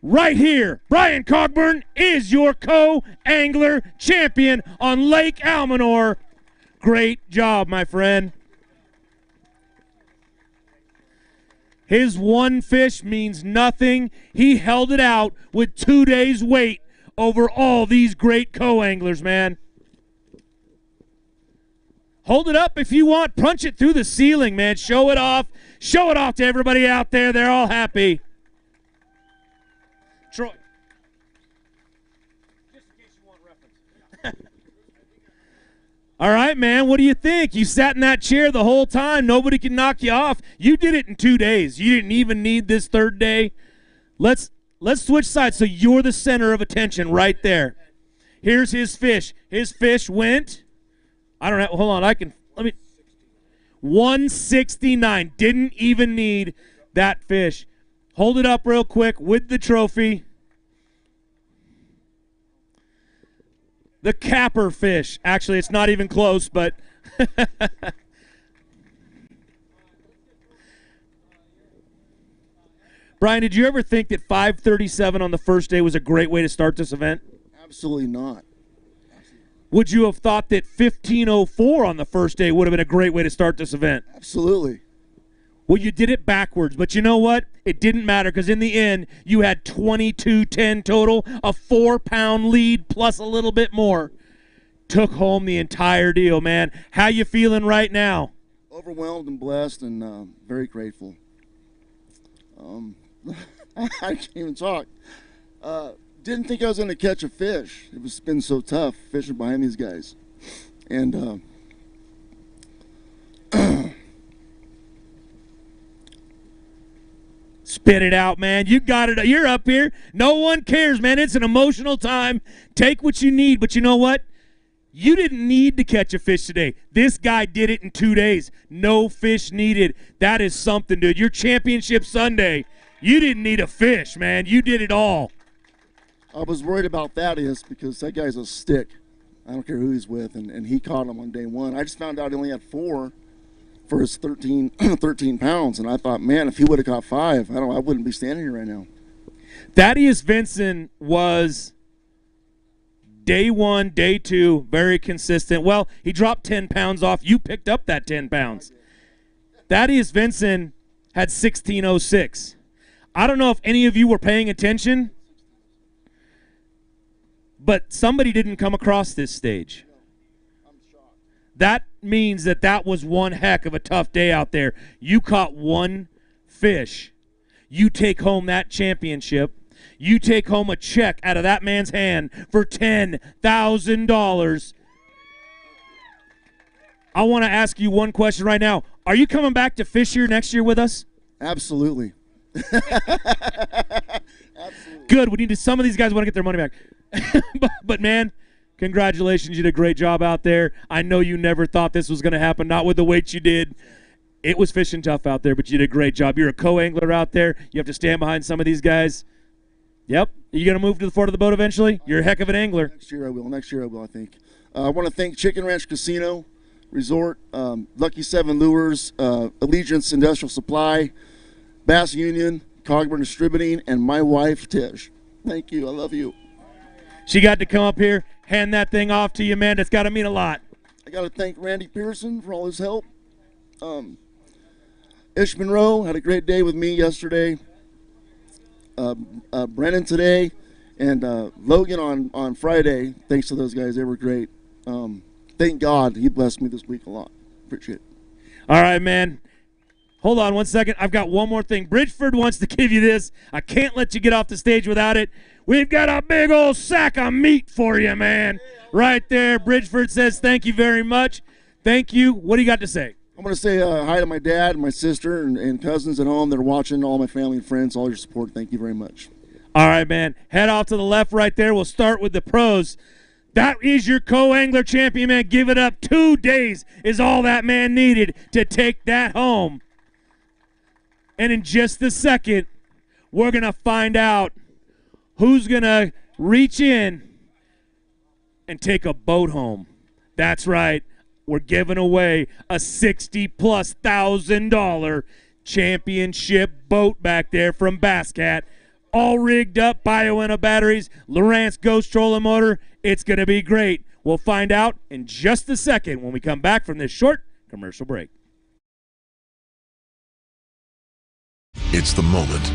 Right here, Brian Cogburn is your co-angler champion on Lake Almanor. Great job, my friend. His one fish means nothing. He held it out with 2 days' wait over all these great co-anglers, man. Hold it up if you want. Punch it through the ceiling, man. Show it off. Show it off to everybody out there. They're all happy. Troy. Just in case you want reference. All right, man, what do you think? You sat in that chair the whole time. Nobody can knock you off. You did it in 2 days. You didn't even need this third day. Let's switch sides so you're the center of attention right there. Here's his fish. His fish went, I don't know, hold on, let me, 169. Didn't even need that fish. Hold it up real quick with the trophy. The capper fish. Actually, it's not even close, but Brian, did you ever think that 537 on the first day was a great way to start this event? Absolutely not. Would you have thought that 1504 on the first day would have been a great way to start this event? Absolutely. Well, you did it backwards, but you know what? It didn't matter because in the end, you had 22-10 total, a 4-pound lead plus a little bit more. Took home the entire deal, man. How you feeling right now? Overwhelmed and blessed and very grateful. I can't even talk. Didn't think I was going to catch a fish. It's been so tough fishing behind these guys. And spit it out, man. You got it. You're up here. No one cares, man. It's an emotional time. Take what you need, but you know what? You didn't need to catch a fish today. This guy did it in 2 days. No fish needed. That is something, dude. Your championship Sunday, you didn't need a fish, man. You did it all. I was worried about Thaddeus because that guy's a stick. I don't care who he's with, and he caught him on day one. I just found out he only had 4 for his 13 pounds, and I thought, man, if he would have caught 5, I wouldn't be standing here right now. Thaddeus Vincent was day 1, day 2, very consistent. Well, he dropped 10 pounds off. You picked up that 10 pounds. Thaddeus Vincent had 16.06. I don't know if any of you were paying attention, but somebody didn't come across this stage. That means that was one heck of a tough day out there. You caught 1 fish. You take home that championship. You take home a check out of that man's hand for $10,000. I want to ask you one question right now. Are you coming back to fish here next year with us? Absolutely. Good. We need to. Some of these guys want to get their money back. but man, congratulations. You did a great job out there. I know you never thought this was going to happen, not with the weight you did. It was fishing tough out there, but you did a great job. You're a co-angler out there. You have to stand behind some of these guys. Yep. Are you going to move to the front of the boat eventually? You're a heck of an angler. Next year I will, I think. I want to thank Chicken Ranch Casino Resort, Lucky 7 Lures, Allegiance Industrial Supply, Bass Union, Cogburn Distributing, and my wife, Tish. Thank you. I love you. She got to come up here, hand that thing off to you, man. That's got to mean a lot. I got to thank Randy Pearson for all his help. Ish Monroe had a great day with me yesterday. Brennan today, and Logan on Friday. Thanks to those guys. They were great. Thank God he blessed me this week a lot. Appreciate it. All right, man. Hold on one second. I've got one more thing. Bridgeford wants to give you this. I can't let you get off the stage without it. We've got a big old sack of meat for you, man. Right there. Bridgeford says thank you very much. Thank you. What do you got to say? I'm going to say hi to my dad and my sister and cousins at home that are watching, all my family and friends, all your support. Thank you very much. All right, man. Head off to the left right there. We'll start with the pros. That is your co-angler champion, man. Give it up. 2 days is all that man needed to take that home. And in just a second, we're going to find out who's going to reach in and take a boat home. That's right. We're giving away a $60,000+ championship boat back there from BassCat. All rigged up, Bioenna batteries, Lowrance Ghost trolling motor. It's going to be great. We'll find out in just a second when we come back from this short commercial break. It's the moment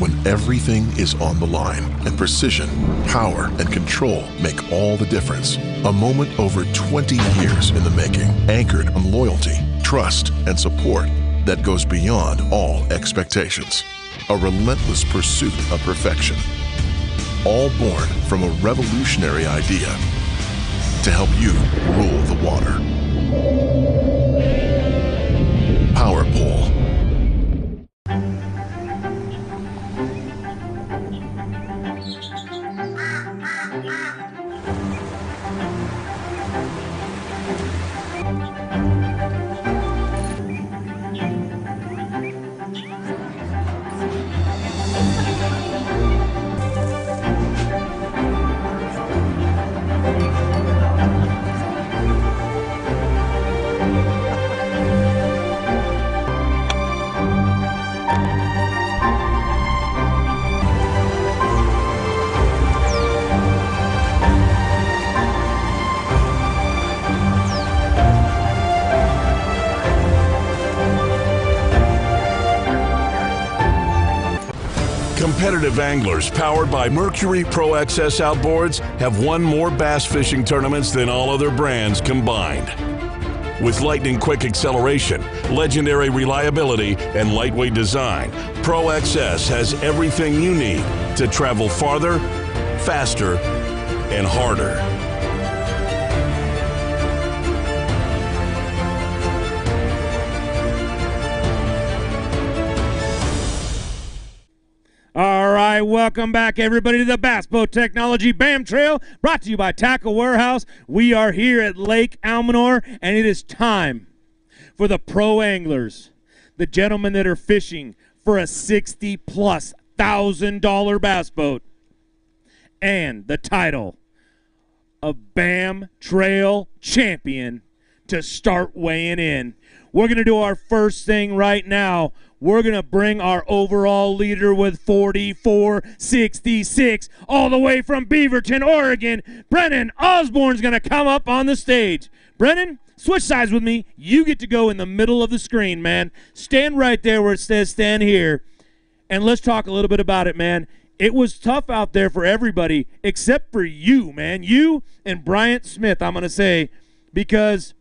when everything is on the line and precision, power, and control make all the difference. A moment over 20 years in the making, anchored on loyalty, trust, and support that goes beyond all expectations. A relentless pursuit of perfection. All born from a revolutionary idea to help you rule the water. Power Pole. active anglers powered by Mercury Pro XS outboards have won more bass fishing tournaments than all other brands combined. With lightning-quick acceleration, legendary reliability, and lightweight design, Pro XS has everything you need to travel farther, faster, and harder. All right, welcome back, everybody, to the Bass Boat Technology BAM Trail, brought to you by Tackle Warehouse. We are here at Lake Almanor, and it is time for the pro anglers, the gentlemen that are fishing for a $60+ thousand bass boat, and the title of BAM Trail Champion to start weighing in. We're going to do our first thing right now. We're going to bring our overall leader with 44.66 all the way from Beaverton, Oregon. Brennan Osborne's going to come up on the stage. Brennan, switch sides with me. You get to go in the middle of the screen, man. Stand right there where it says stand here. And let's talk a little bit about it, man. It was tough out there for everybody except for you, man. You and Bryant Smith, I'm going to say, because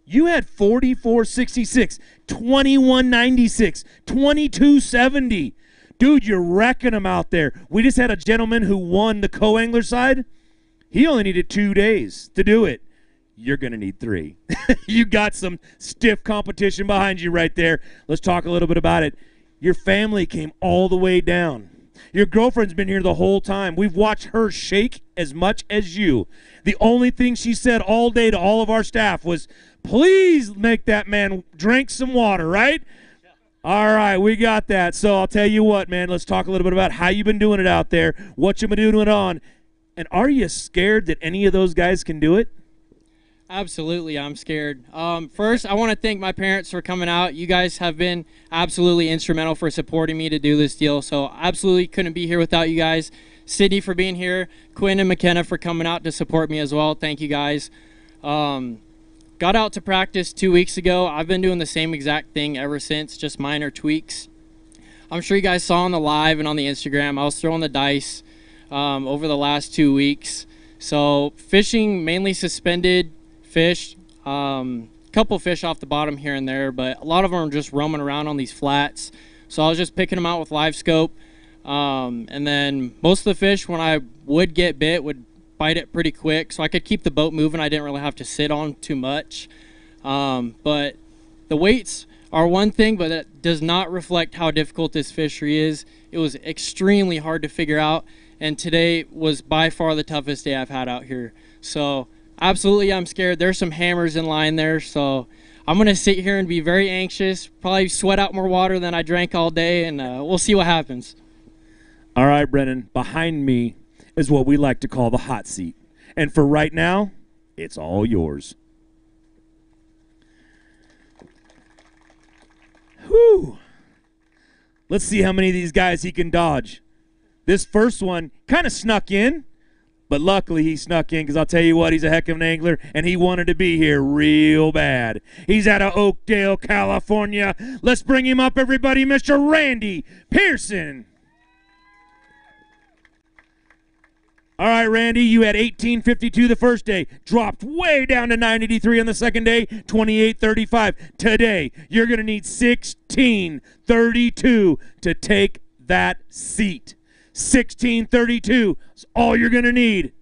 you had 44.66, 21.96, 22.70. Dude, you're wrecking them out there. We just had a gentleman who won the co-angler side. He only needed 2 days to do it. You're going to need 3. You got some stiff competition behind you right there. Let's talk a little bit about it. Your family came all the way down. Your girlfriend's been here the whole time. We've watched her shake as much as you. The only thing she said all day to all of our staff was, please make that man drink some water, right? Yeah. All right, we got that. So I'll tell you what, man, let's talk a little bit about how you've been doing it out there, what you've been doing it on, and are you scared that any of those guys can do it? Absolutely, I'm scared. First, I want to thank my parents for coming out. You guys have been absolutely instrumental for supporting me to do this deal, so absolutely couldn't be here without you guys. Sydney for being here, Quinn and McKenna for coming out to support me as well. Thank you guys. Got out to practice 2 weeks ago. I've been doing the same exact thing ever since, just minor tweaks. I'm sure you guys saw on the live and on the Instagram, I was throwing the dice over the last 2 weeks. So fishing, mainly suspended fish, couple fish off the bottom here and there, but a lot of them are just roaming around on these flats. So I was just picking them out with live scope. And then most of the fish, when I would get bit, would bite it pretty quick, so I could keep the boat moving. I didn't really have to sit on too much. But the weights are one thing, but that does not reflect how difficult this fishery is. It was extremely hard to figure out, and today was by far the toughest day I've had out here. So absolutely, I'm scared. There's some hammers in line there, so I'm going to sit here and be very anxious, probably sweat out more water than I drank all day, and we'll see what happens. All right, Brennan, behind me is what we like to call the hot seat. And for right now, it's all yours. Whew. Let's see how many of these guys he can dodge. This first one kind of snuck in, but luckily he snuck in because I'll tell you what, he's a heck of an angler, and he wanted to be here real bad. He's out of Oakdale, California. Let's bring him up, everybody, Mr. Randy Pearson. All right, Randy, you had 18.52 the first day, dropped way down to 9.83 on the second day, 28.35. Today, you're going to need 16.32 to take that seat. 16.32 is all you're going to need.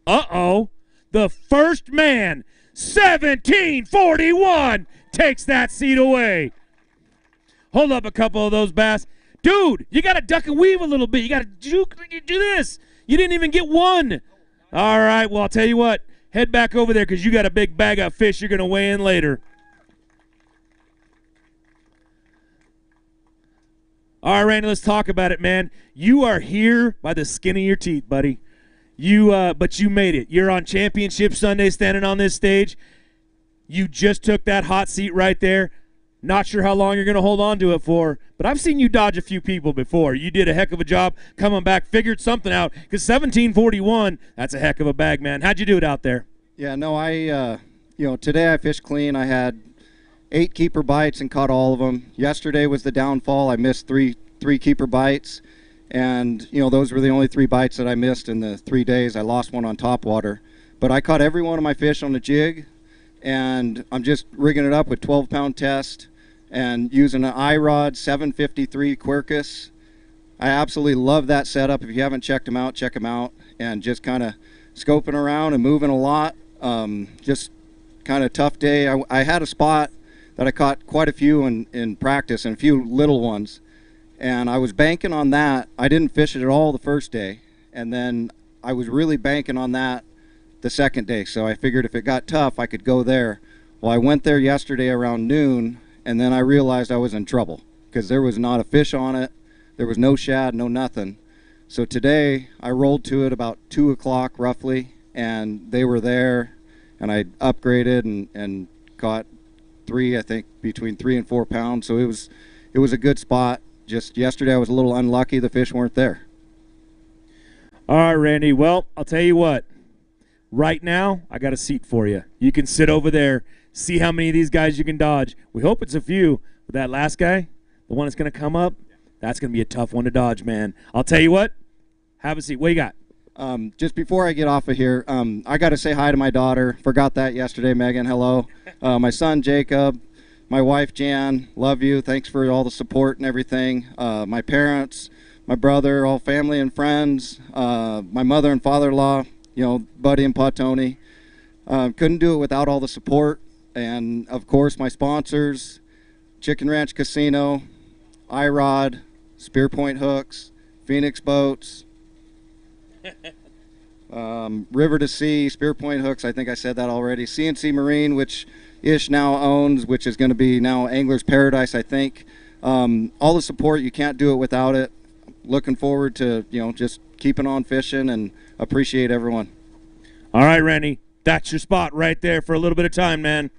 Uh-oh, the first man, 17.41, takes that seat away. Hold up a couple of those bass. Dude, you got to duck and weave a little bit. You got to do this. You didn't even get one. All right, well, I'll tell you what. Head back over there because you got a big bag of fish you're going to weigh in later. All right, Randy, let's talk about it, man. You are here by the skin of your teeth, buddy. But you made it. You're on Championship Sunday standing on this stage. You just took that hot seat right there. Not sure how long you're going to hold on to it for, but I've seen you dodge a few people before. You did a heck of a job coming back, figured something out, because 17.41, that's a heck of a bag, man. How'd you do it out there? Yeah, no, today I fished clean. I had 8 keeper bites and caught all of them. Yesterday was the downfall. I missed three keeper bites. And, you know, those were the only 3 bites that I missed in the 3 days. I lost one on top water. But I caught every one of my fish on the jig, and I'm just rigging it up with 12-pound test and using an iRod 753 Quercus. I absolutely love that setup. If you haven't checked them out, check them out. And just kind of scoping around and moving a lot. Just kind of tough day. I had a spot that I caught quite a few in practice and a few little ones. And I was banking on that. I didn't fish it at all the first day. And then I was really banking on that the second day. So I figured if it got tough, I could go there. Well, I went there yesterday around noon, and then I realized I was in trouble because there was not a fish on it. There was no shad, no nothing. So today I rolled to it about 2 o'clock roughly, and they were there, and I upgraded and caught 3, I think, between 3 and 4 pounds. So it was a good spot. Just yesterday I was a little unlucky. The fish weren't there. All right, Randy. Well, I'll tell you what. Right now, I got a seat for you. You can sit over there, see how many of these guys you can dodge. We hope it's a few. But that last guy, the one that's going to come up, that's going to be a tough one to dodge, man. I'll tell you what. Have a seat. What you got? Just before I get off of here, I got to say hi to my daughter. Forgot that yesterday, Megan. Hello. My son, Jacob. My wife, Jan. Love you. Thanks for all the support and everything. My parents, my brother, all family and friends. My mother and father-in-law, you know, Buddy and Pa Tony. Couldn't do it without all the support. And, of course, my sponsors, Chicken Ranch Casino, iRod, Spear Point Hooks, Phoenix Boats, River to Sea, Spear Point Hooks, I think I said that already. CNC Marine, which Ish now owns, which is going to be now Angler's Paradise, I think. All the support, you can't do it without it. Looking forward to, you know, just keeping on fishing and appreciate everyone. All right, Randy, that's your spot right there for a little bit of time, man.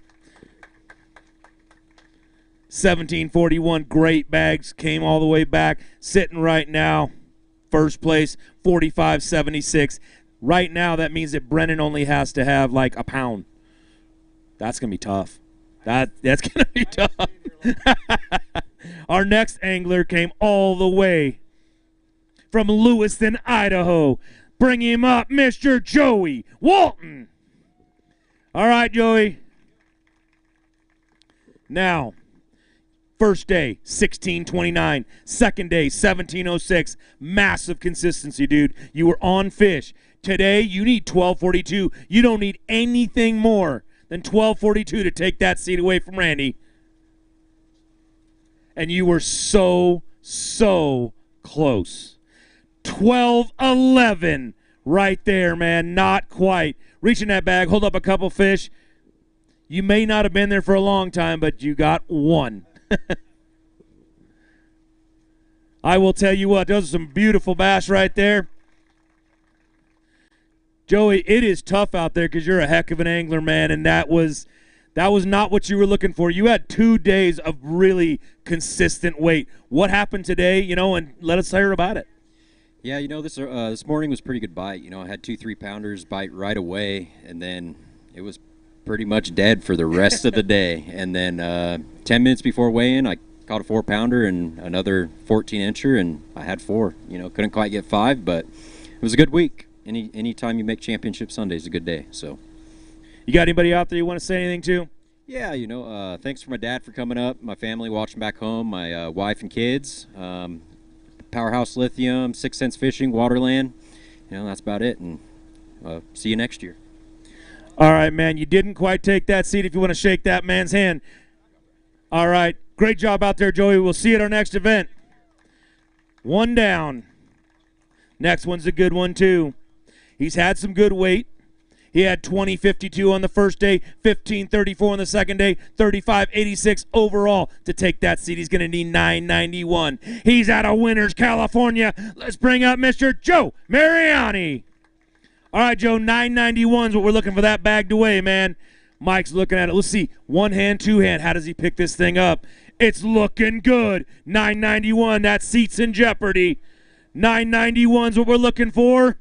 1741 great bags came all the way back, sitting right now, first place, 45.76. Right now, that means that Brennan only has to have like a pound. That's going to be tough. That's going to be tough. Our next angler came all the way from Lewiston, Idaho. Bring him up, Mr. Joey Walton. All right, Joey. Now, first day, 16:29. Second day, 17:06. Massive consistency, dude. You were on fish. Today, you need 12:42. You don't need anything more than 12:42 to take that seat away from Randy. And you were so close. 12:11 right there, man. Not quite. Reach in that bag, hold up a couple fish. You may not have been there for a long time, but you got one. I will tell you what, those are some beautiful bass right there. Joey, it is tough out there because you're a heck of an angler, man, and that was not what you were looking for. You had 2 days of really consistent weight. What happened today, you know, and let us hear about it. Yeah, you know, this morning was a pretty good bite. You know, I had 2 3-pounders bite right away, and then it was pretty much dead for the rest of the day. And then 10 minutes before weigh-in, I caught a 4-pounder and another 14-incher, and I had 4. You know, couldn't quite get 5, but it was a good week. Anytime you make championship Sunday is a good day. So, you got anybody out there you want to say anything to? Yeah, you know, thanks for my dad for coming up, my family watching back home, my wife and kids, Powerhouse Lithium, 6 Sense Fishing, Waterland. You know, that's about it, and see you next year. All right, man, you didn't quite take that seat if you want to shake that man's hand. All right, great job out there, Joey. We'll see you at our next event. 1 down. Next one's a good one, too. He's had some good weight. He had 20.52 on the first day, 15.34 on the second day, 35.86 overall. To take that seat, he's going to need 9.91. He's out of Winters, California. Let's bring up Mr. Joe Mariani. All right, Joe, 9.91 is what we're looking for that bag to weigh, man. Mike's looking at it. Let's see. 1 hand, 2 hand. How does he pick this thing up? It's looking good. 9.91. That seat's in jeopardy. 9.91 is what we're looking for.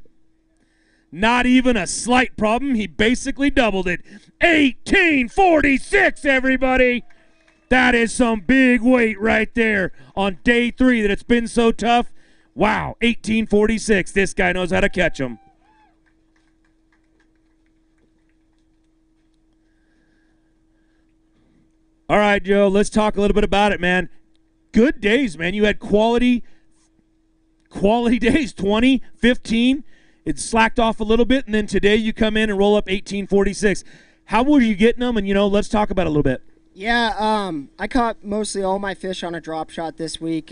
Not even a slight problem. He basically doubled it. 18.46, everybody. That is some big weight right there on day 3 that it's been so tough. Wow, 1846. This guy knows how to catch them. All right, Joe, let's talk a little bit about it, man. Good days, man. You had quality days, 20, 15. It slacked off a little bit, and then today you come in and roll up 1846. How were you getting them? And, let's talk about it a little bit. Yeah, I caught mostly all my fish on a drop shot this week,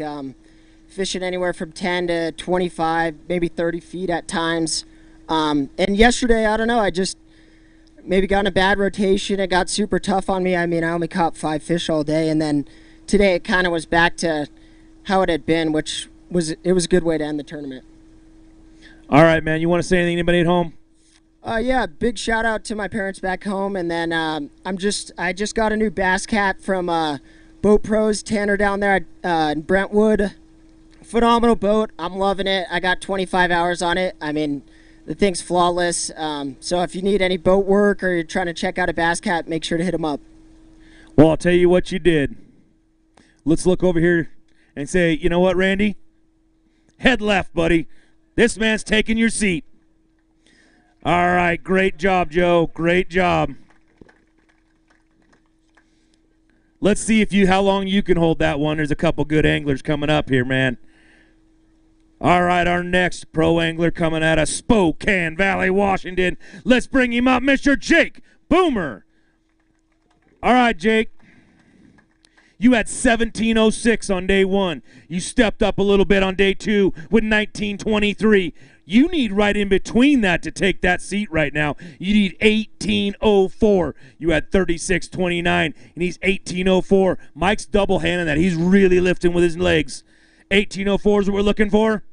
fishing anywhere from 10 to 25, maybe 30 feet at times. And yesterday, I don't know, I just maybe got in a bad rotation. It got super tough on me. I mean, I only caught 5 fish all day, and then today it kind of was back to how it had been, which was a good way to end the tournament. All right, man. You want to say anything to anybody at home? Yeah, big shout out to my parents back home, and then I just got a new BassCat from Boat Pros, Tanner down there in Brentwood. Phenomenal boat. I'm loving it. I got 25 hours on it. I mean, the thing's flawless. So if you need any boat work or you're trying to check out a BassCat, make sure to hit them up. Well, I'll tell you what you did. Let's look over here and say, you know what, Randy? Head left, buddy. This man's taking your seat. All right, great job, Joe. Great job. Let's see how long you can hold that one. There's a couple good anglers coming up here, man. All right, our next pro angler coming out of Spokane Valley, Washington. Let's bring him up, Mr. Jake Boomer. All right, Jake. You had 1706 on day 1. You stepped up a little bit on day 2 with 1923. You need right in between that to take that seat right now. You need 1804. You had 3629, and he's 1804. Mike's double-handing that. He's really lifting with his legs. 1804 is what we're looking for.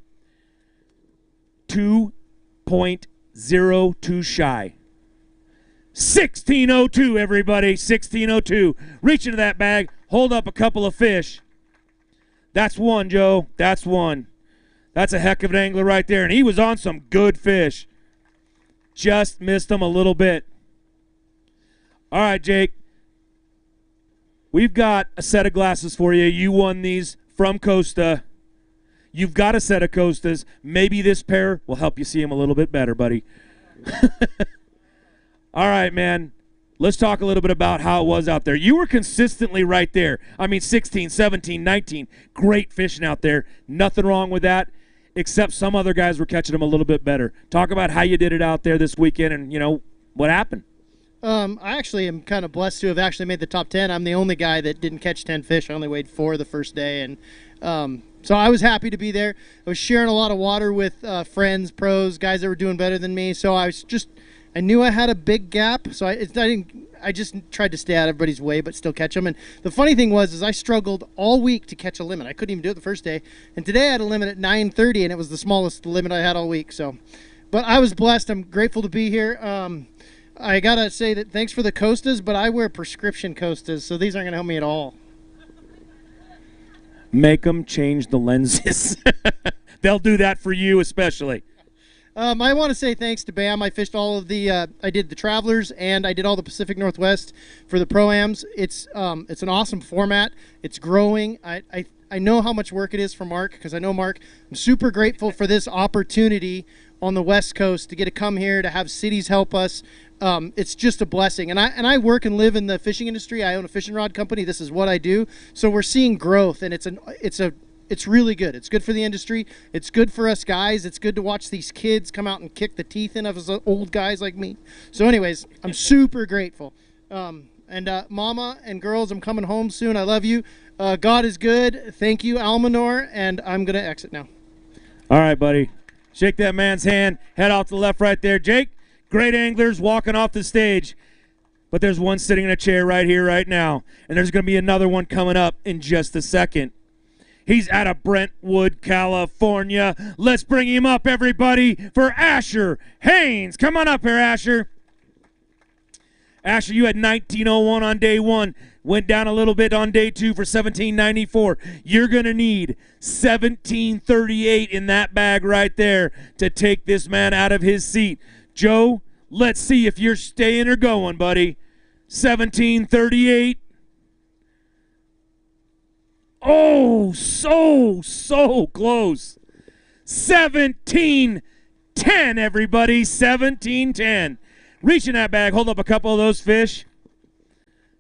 2.02 shy. 1602, everybody. 1602. Reach into that bag. Hold up a couple of fish. That's one, Joe. That's one. That's a heck of an angler right there. And he was on some good fish. Just missed him a little bit. All right, Jake. We've got a set of glasses for you. You won these from Costa. You've got a set of Costas. Maybe this pair will help you see them a little bit better, buddy. All right, man. Let's talk a little bit about how it was out there. You were consistently right there. I mean, 16, 17, 19. Great fishing out there. Nothing wrong with that, except some other guys were catching them a little bit better. Talk about how you did it out there this weekend and, what happened. I actually am kind of blessed to have actually made the top 10. I'm the only guy that didn't catch 10 fish. I only weighed 4 the first day, and so I was happy to be there. I was sharing a lot of water with friends, pros, guys that were doing better than me, so I knew I had a big gap, so I just tried to stay out of everybody's way but still catch them. And the funny thing was I struggled all week to catch a limit. I couldn't even do it the first day. And today I had a limit at 9:30, and it was the smallest limit I had all week. So, but I was blessed. I'm grateful to be here. I got to say that thanks for the Costas, but I wear prescription Costas, so these aren't going to help me at all. Make them change the lenses. They'll do that for you especially. I want to say thanks to BAM. I fished all of I did the Travelers and I did all the Pacific Northwest for the Pro-Ams. It's an awesome format. It's growing. I know how much work it is for Mark, because I know Mark. I'm super grateful for this opportunity on the West Coast to get to come here, to have cities help us. It's just a blessing. And I work and live in the fishing industry. I own a fishing rod company. This is what I do. So we're seeing growth, and it's really good. It's good for the industry. It's good for us guys. It's good to watch these kids come out and kick the teeth in of us old guys like me. So anyways, I'm super grateful. Mama and girls, I'm coming home soon. I love you. God is good. Thank you, Almanor. And I'm going to exit now. All right, buddy. Shake that man's hand. Head off to the left right there. Jake, great anglers walking off the stage. But there's one sitting in a chair right here, right now. And there's going to be another one coming up in just a second. He's out of Brentwood, California. Let's bring him up, everybody, for Asher Haynes. Come on up here, Asher. Asher, you had 1901 on day 1. Went down a little bit on day 2 for 1794. You're going to need 1738 in that bag right there to take this man out of his seat. Joe, let's see if you're staying or going, buddy. 1738. Oh, so close. 17-10, everybody. 17-10. Reach in that bag. Hold up a couple of those fish.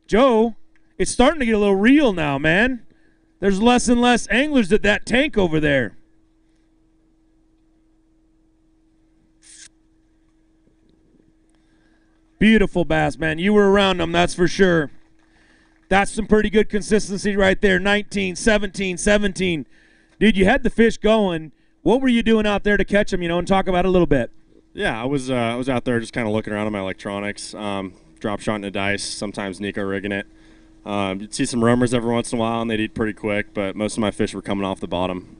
Joe, it's starting to get a little real now, man. There's less and less anglers at that tank over there. Beautiful bass, man. You were around them, that's for sure. That's some pretty good consistency right there. 19, 17, 17. Dude, you had the fish going. What were you doing out there to catch them, and talk about it a little bit? Yeah, I was out there just kind of looking around on my electronics, drop shotting the dice, sometimes Nico rigging it. You'd see some roamers every once in a while, and they'd eat pretty quick, but most of my fish were coming off the bottom.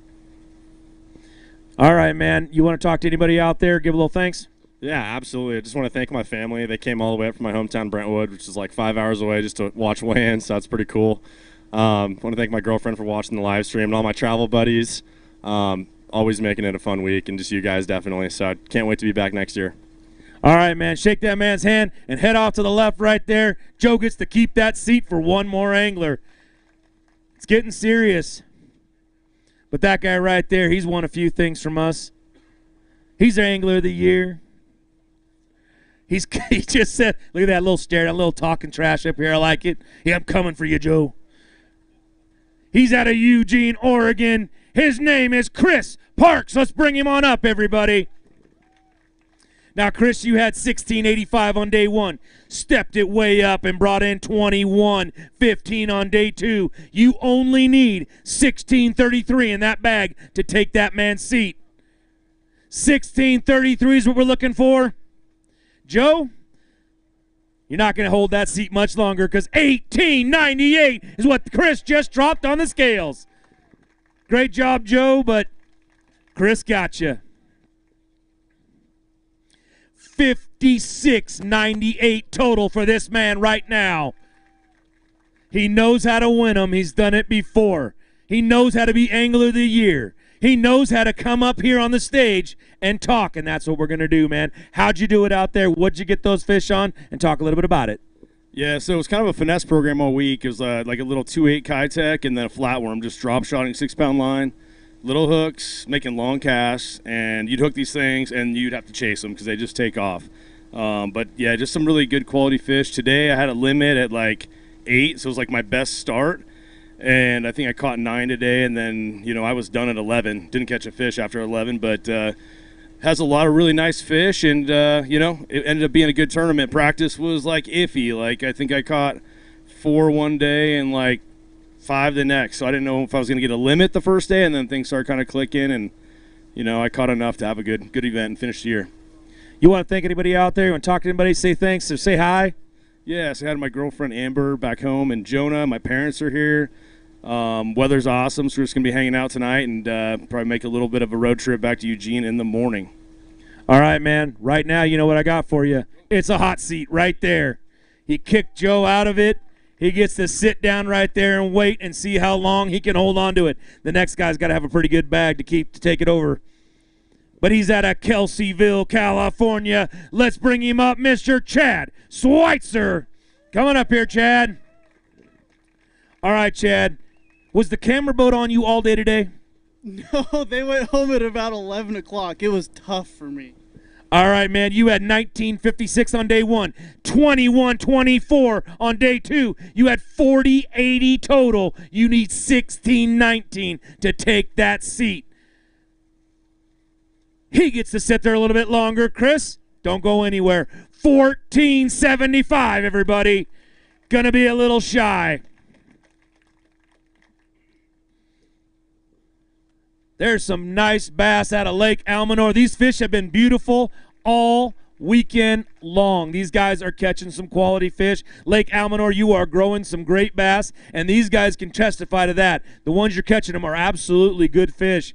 All right, man. You want to talk to anybody out there? Give a little thanks? Yeah, absolutely. I just want to thank my family. They came all the way up from my hometown, Brentwood, which is like 5 hours away just to watch weigh-in, so that's pretty cool. I want to thank my girlfriend for watching the live stream and all my travel buddies. Always making it a fun week, and just you guys definitely. So I can't wait to be back next year. All right, man. Shake that man's hand and head off to the left right there. Joe gets to keep that seat for one more angler. It's getting serious. But that guy right there, he's won a few things from us. He's our Angler of the Year. He just said, look at that little stare, that little talking trash up here. I like it. Yeah, I'm coming for you, Joe. He's out of Eugene, Oregon. His name is Chris Parks. Let's bring him on up, everybody. Now, Chris, you had 1685 on day one. Stepped it way up and brought in 2115 on day two. You only need 1633 in that bag to take that man's seat. 1633 is what we're looking for. Joe, you're not going to hold that seat much longer because 1898 is what Chris just dropped on the scales. Great job, Joe, but Chris got you. 56.98 total for this man right now. He knows how to win them. He's done it before. He knows how to be Angler of the Year. He knows how to come up here on the stage and talk, and that's what we're going to do, man. How'd you do it out there? What'd you get those fish on? And talk a little bit about it. Yeah, so it was kind of a finesse program all week. It was like a little 2.8 Kitech and then a flatworm, just drop shotting 6-pound line, little hooks, making long casts, and you'd hook these things and you'd have to chase them because they just take off. But yeah, just some really good quality fish. Today I had a limit at like 8, so it was like my best start. And I think I caught 9 today, and then, I was done at 11. Didn't catch a fish after 11, but has a lot of really nice fish, and, it ended up being a good tournament. Practice was, iffy. I think I caught 4 one day and, 5 the next. So I didn't know if I was going to get a limit the first day, and then things started kind of clicking, and, I caught enough to have a good event and finish the year. You want to thank anybody out there? You want to talk to anybody, say thanks, or say hi? Yeah, so I had my girlfriend Amber back home, and Jonah. My parents are here. Weather's awesome, so we're just going to be hanging out tonight and probably make a little bit of a road trip back to Eugene in the morning. All right, man. Right now, you know what I got for you. It's a hot seat right there. He kicked Joe out of it. He gets to sit down right there and wait and see how long he can hold on to it. The next guy's got to have a pretty good bag to take it over. But he's out of Kelseyville, California. Let's bring him up, Mr. Chad Schweitzer. Coming up here, Chad. All right, Chad. Was the camera boat on you all day today? No, they went home at about 11 o'clock. It was tough for me. All right, man. You had 1956 on day one, 2124 on day two. You had 4080 total. You need 1619 to take that seat. He gets to sit there a little bit longer. Chris, don't go anywhere. 1475, everybody. Gonna be a little shy. There's some nice bass out of Lake Almanor. These fish have been beautiful all weekend long. These guys are catching some quality fish. Lake Almanor, you are growing some great bass, and these guys can testify to that. The ones you're catching them are absolutely good fish.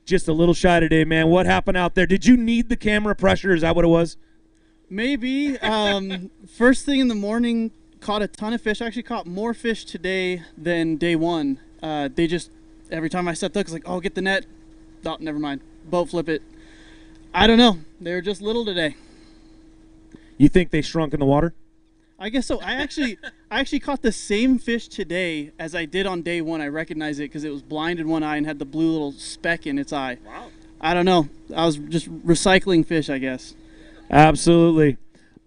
Just a little shy today, man. What happened out there? Did you need the camera pressure? Is that what it was? Maybe. First thing in the morning, caught a ton of fish. I actually caught more fish today than day one. Every time I stepped up, it's like, oh, get the net. Oh, never mind. Boat flip it. I don't know. They're just little today. You think they shrunk in the water? I guess so. I actually caught the same fish today as I did on day one. I recognized it because it was blind in one eye and had the blue little speck in its eye. I don't know. I was just recycling fish, I guess. Absolutely.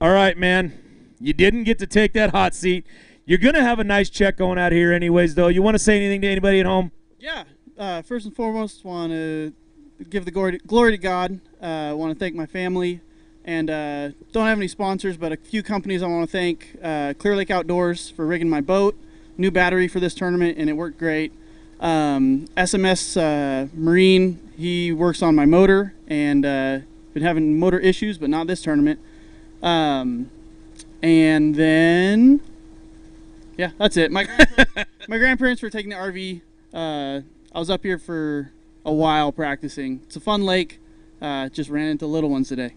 All right, man. You didn't get to take that hot seat. You're going to have a nice check going out here anyways, though. You want to say anything to anybody at home? Yeah. First and foremost, want to give the glory to God. Want to thank my family. And don't have any sponsors, but a few companies I want to thank. Clear Lake Outdoors for rigging my boat. New battery for this tournament, and it worked great. SMS Marine, he works on my motor, and been having motor issues, but not this tournament. And then, yeah, that's it. My grandparents were taking the RV. I was up here for a while practicing. It's a fun lake. Just ran into little ones today.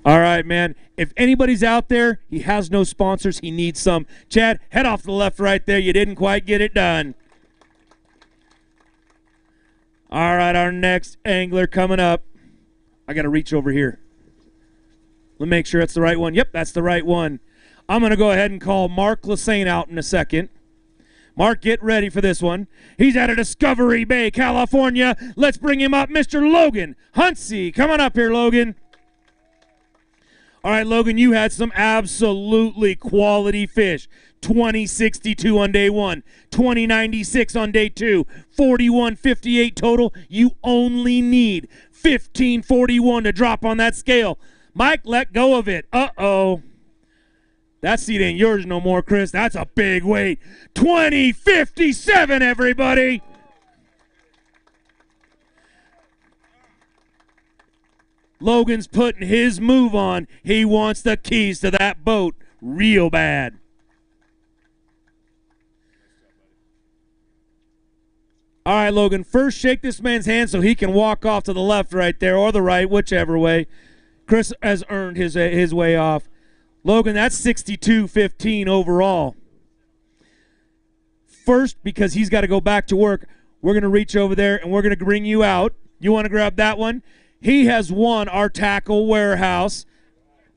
All right, man. If anybody's out there, he has no sponsors. He needs some. Chad, head off to the left right there. You didn't quite get it done. All right, our next angler coming up. I got to reach over here. Let me make sure that's the right one. Yep, that's the right one. I'm going to go ahead and call Mark Lassane out in a second. Mark, get ready for this one. He's out of Discovery Bay, California. Let's bring him up, Mr. Logan Huntsey. Come on up here, Logan. All right, Logan, you had some absolutely quality fish. 2062 on day 1, 2096 on day 2, 4158 total. You only need 1541 to drop on that scale. Mike, let go of it. Uh-oh. That seat ain't yours no more, Chris. That's a big weight. 2057, everybody. Logan's putting his move on. He wants the keys to that boat real bad. All right, Logan, first shake this man's hand so he can walk off to the left right there or the right, whichever way. Chris has earned his way off. Logan, that's 62-15 overall. First, because he's got to go back to work, we're going to reach over there and we're going to bring you out. You want to grab that one? He has won our Tackle Warehouse.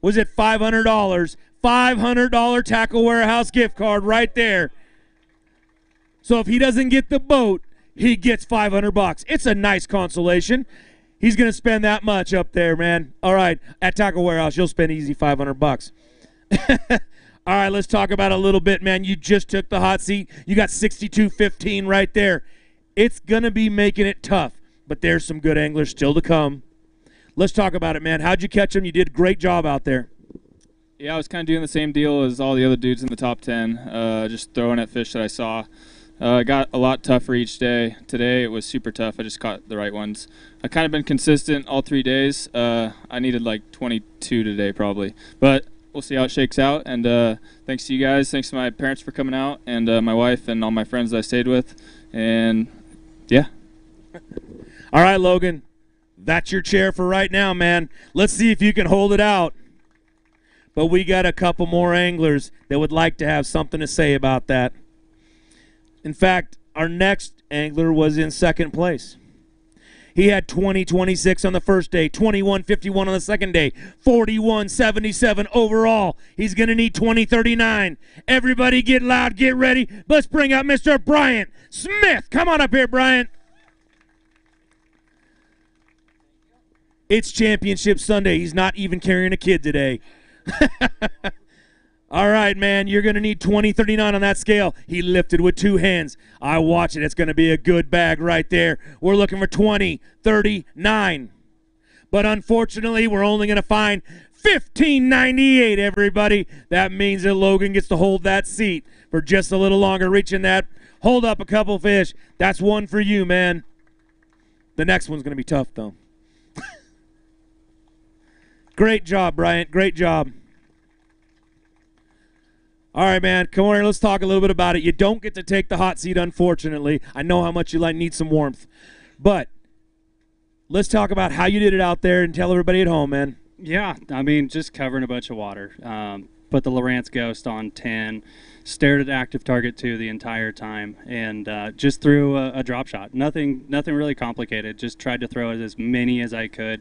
Was it $500? $500 Tackle Warehouse gift card right there. So if he doesn't get the boat, he gets $500. It's a nice consolation. He's going to spend that much up there, man. All right, at Tackle Warehouse, you'll spend easy $500. All right, let's talk about it a little bit, man. You just took the hot seat. You got 62-15 right there. It's going to be making it tough, but there's some good anglers still to come. Let's talk about it, man. How'd you catch them? You did a great job out there. Yeah, I was kind of doing the same deal as all the other dudes in the top 10, just throwing at fish that I saw. Got a lot tougher each day. Today it was super tough. I just caught the right ones. I've kind of been consistent all 3 days. I needed like 22 today probably. But we'll see how it shakes out. And thanks to you guys. Thanks to my parents for coming out and my wife and all my friends that I stayed with. And, yeah. All right, Logan. That's your chair for right now, man. Let's see if you can hold it out. But we got a couple more anglers that would like to have something to say about that. In fact, our next angler was in second place. He had 20-26 on the first day, 21-51 on the second day, 41-77 overall. He's going to need 20-39. Everybody get loud, get ready. Let's bring up Mr. Bryant Smith. Come on up here, Bryant. It's Championship Sunday. He's not even carrying a kid today. All right, man, you're going to need 20-39 on that scale. He lifted with 2 hands. I watch it. It's going to be a good bag right there. We're looking for 20-39. But unfortunately, we're only going to find 15.98, everybody. That means that Logan gets to hold that seat for just a little longer, reaching that. Hold up a couple fish. That's one for you, man. The next one's going to be tough, though. Great job, Bryant. Great job. All right, man. Come on here. Let's talk a little bit about it. You don't get to take the hot seat, unfortunately. I know how much you need some warmth. But let's talk about how you did it out there and tell everybody at home, man. Yeah, I mean, just covering a bunch of water. Put the Lowrance Ghost on 10, stared at active target 2 the entire time, and just threw a drop shot. Nothing really complicated. Just tried to throw as many as I could.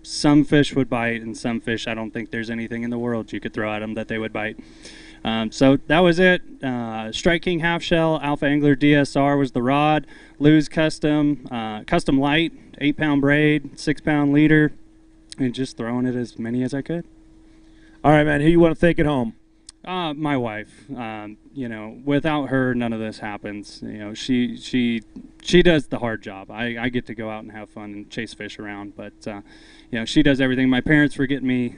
Some fish would bite, and some fish, I don't think there's anything in the world you could throw at them that they would bite. So that was it. Strike King half shell, Alpha Angler DSR was the rod. Lou's custom light, 8-pound braid, 6-pound leader, and just throwing it as many as I could. All right, man. Who you want to thank at home? My wife. Without her, none of this happens. She does the hard job. I get to go out and have fun and chase fish around, but she does everything. My parents were getting me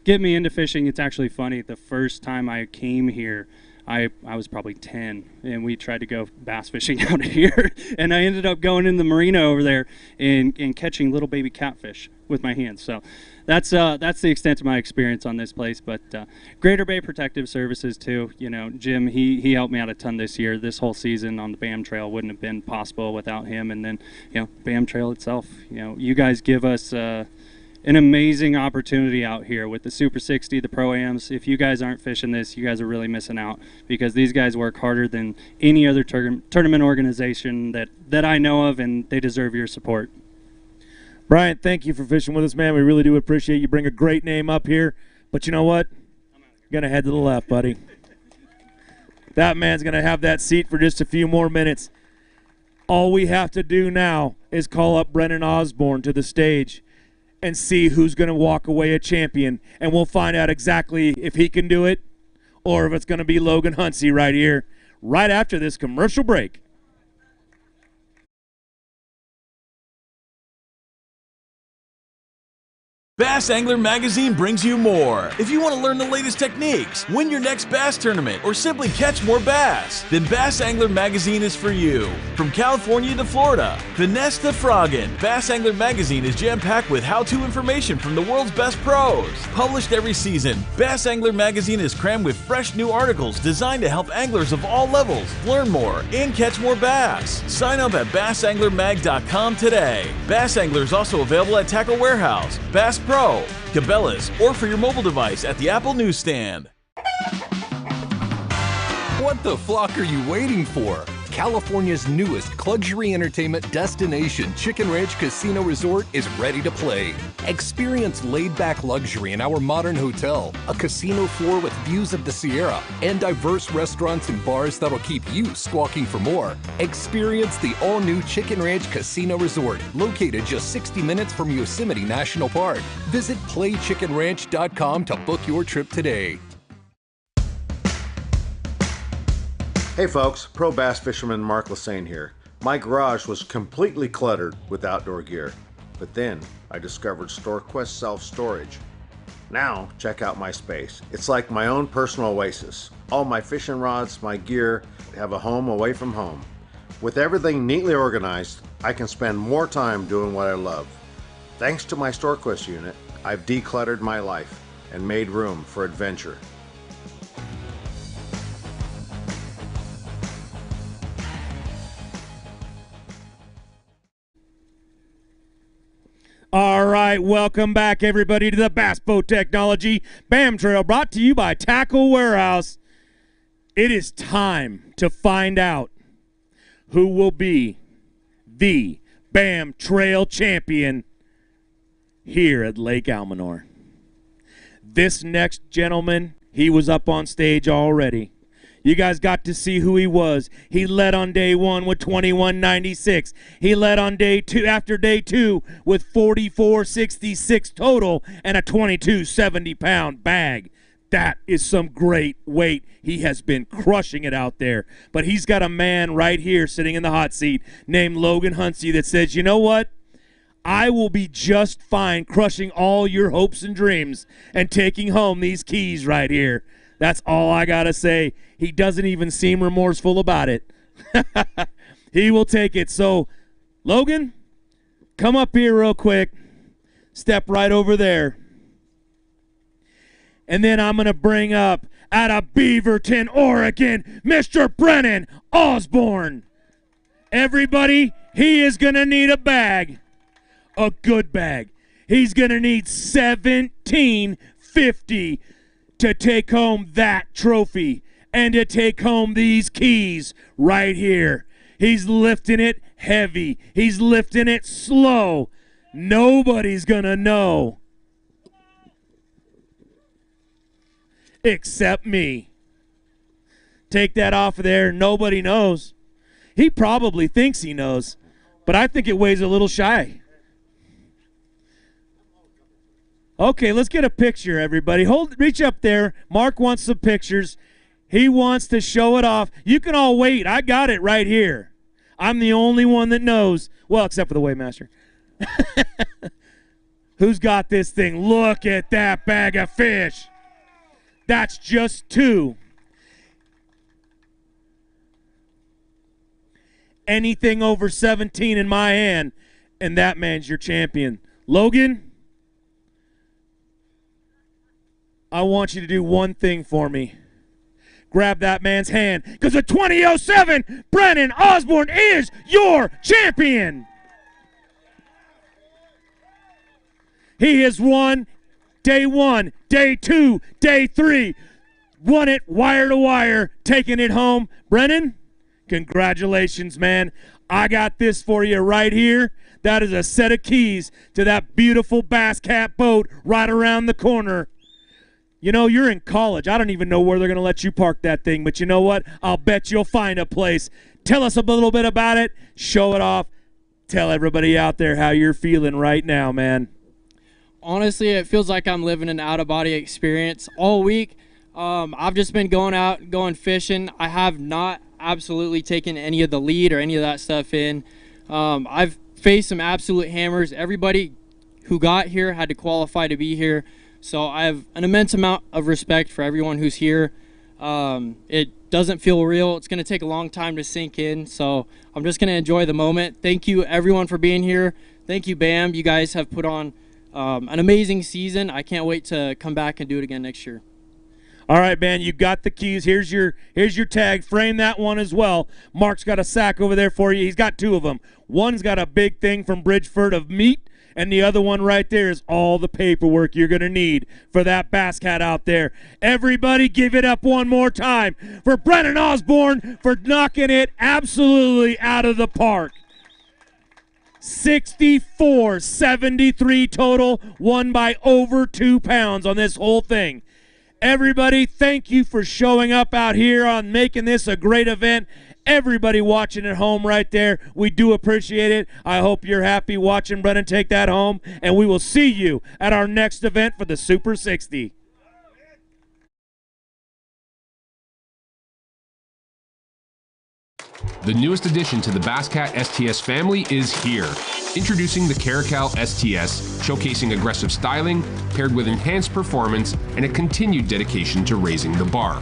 into fishing. It's actually funny. The first time I came here, I was probably 10, and we tried to go bass fishing out here, and I ended up going in the marina over there and catching little baby catfish with my hands. So that's the extent of my experience on this place. But Greater Bay Protective Services too. Jim, he helped me out a ton this year. This whole season on the BAM Trail wouldn't have been possible without him. And then BAM Trail itself. You guys give us an amazing opportunity out here with the Super 60, the Pro-Ams. If you guys aren't fishing this, you guys are really missing out, because these guys work harder than any other tournament organization that I know of, and they deserve your support. Brian, thank you for fishing with us, man. We really do appreciate you. Bring a great name up here. But you know what? You're going to head to the left, buddy. That man's going to have that seat for just a few more minutes. All we have to do now is call up Brennan Osborne to the stage and see who's going to walk away a champion. And we'll find out exactly if he can do it or if it's going to be Logan Hunsey right here, right after this commercial break. Bass Angler Magazine brings you more. If you want to learn the latest techniques, win your next bass tournament, or simply catch more bass, then Bass Angler Magazine is for you. From California to Florida, finesse to frogging, Bass Angler Magazine is jam-packed with how-to information from the world's best pros. Published every season, Bass Angler Magazine is crammed with fresh new articles designed to help anglers of all levels learn more and catch more bass. Sign up at bassanglermag.com today. Bass Angler is also available at Tackle Warehouse, Bass Pro, Cabela's, or for your mobile device at the Apple newsstand. What the flock are you waiting for? California's newest luxury entertainment destination, Chicken Ranch Casino Resort, is ready to play. Experience laid-back luxury in our modern hotel, a casino floor with views of the Sierra, and diverse restaurants and bars that'll keep you squawking for more. Experience the all-new Chicken Ranch Casino Resort, located just 60 minutes from Yosemite National Park. Visit playchickenranch.com to book your trip today. Hey folks, pro bass fisherman Mark Lassane here. My garage was completely cluttered with outdoor gear, but then I discovered StoreQuest self-storage. Now check out my space. It's like my own personal oasis. All my fishing rods, my gear have a home away from home. With everything neatly organized, I can spend more time doing what I love. Thanks to my StoreQuest unit, I've decluttered my life and made room for adventure. All right, welcome back, everybody, to the Bass Boat Technology BAM Trail, brought to you by Tackle Warehouse. It is time to find out who will be the BAM Trail champion here at Lake Almanor. This next gentleman, he was up on stage already. You guys got to see who he was. He led on day one with 21.96. He led on day two, after day two, with 44.66 total and a 22.70-pound bag. That is some great weight. He has been crushing it out there. But he's got a man right here sitting in the hot seat named Logan Hunsey that says, you know what? I will be just fine crushing all your hopes and dreams and taking home these keys right here. That's all I got to say. He doesn't even seem remorseful about it. He will take it. So, Logan, come up here real quick. Step right over there. And then I'm going to bring up, out of Beaverton, Oregon, Mr. Brennan Osborne. Everybody, he is going to need a bag. A good bag. He's going to need $17.50 to take home that trophy and to take home these keys right here. He's lifting it heavy. He's lifting it slow. Nobody's gonna know except me. Take that off of there. Nobody knows. He probably thinks he knows, but I think it weighs a little shy. Okay, let's get a picture, everybody. Reach up there. Mark wants some pictures. He wants to show it off. You can all wait. I got it right here. I'm the only one that knows. Well, except for the weighmaster. Who's got this thing? Look at that bag of fish. That's just 2. Anything over 17 in my hand, and that man's your champion. Logan, I want you to do one thing for me. Grab that man's hand, because at 20:07, Brennan Osborne is your champion. He has won day 1, day 2, day 3. Won it wire to wire, taking it home. Brennan, congratulations, man. I got this for you right here. That is a set of keys to that beautiful BassCat boat right around the corner. You know, you're in college. I don't even know where they're going to let you park that thing, but you know what? I'll bet you'll find a place. Tell us a little bit about it. Show it off. Tell everybody out there how you're feeling right now, man. Honestly, it feels like I'm living an out-of-body experience all week. I've just been going out, going fishing. I have not absolutely taken any of the lead or any of that stuff in. I've faced some absolute hammers. Everybody who got here had to qualify to be here. So I have an immense amount of respect for everyone who's here. It doesn't feel real. It's going to take a long time to sink in. So I'm just going to enjoy the moment. Thank you, everyone, for being here. Thank you, BAM. You guys have put on an amazing season. I can't wait to come back and do it again next year. All right, man, you got the keys. Here's your tag. Frame that one as well. Mark's got a sack over there for you. He's got 2 of them. One's got a big thing from Bridgeford of meat, and the other one right there is all the paperwork you're going to need for that BassCat out there. Everybody give it up one more time for Brennan Osborne for knocking it absolutely out of the park. 64-73 total, won by over 2 pounds on this whole thing. Everybody, thank you for showing up out here on making this a great event. Everybody watching at home right there, we do appreciate it. I hope you're happy watching Brennan take that home, and we will see you at our next event for the Super 60. The newest addition to the BassCat STS family is here. Introducing the Caracal STS, showcasing aggressive styling, paired with enhanced performance and a continued dedication to raising the bar.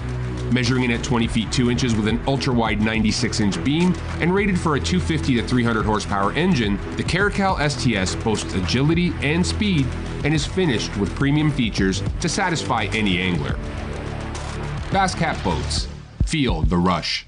Measuring in at 20 feet 2 inches with an ultra-wide 96-inch beam and rated for a 250 to 300 horsepower engine, the Caracal STS boasts agility and speed and is finished with premium features to satisfy any angler. BassCat Boats. Feel the rush.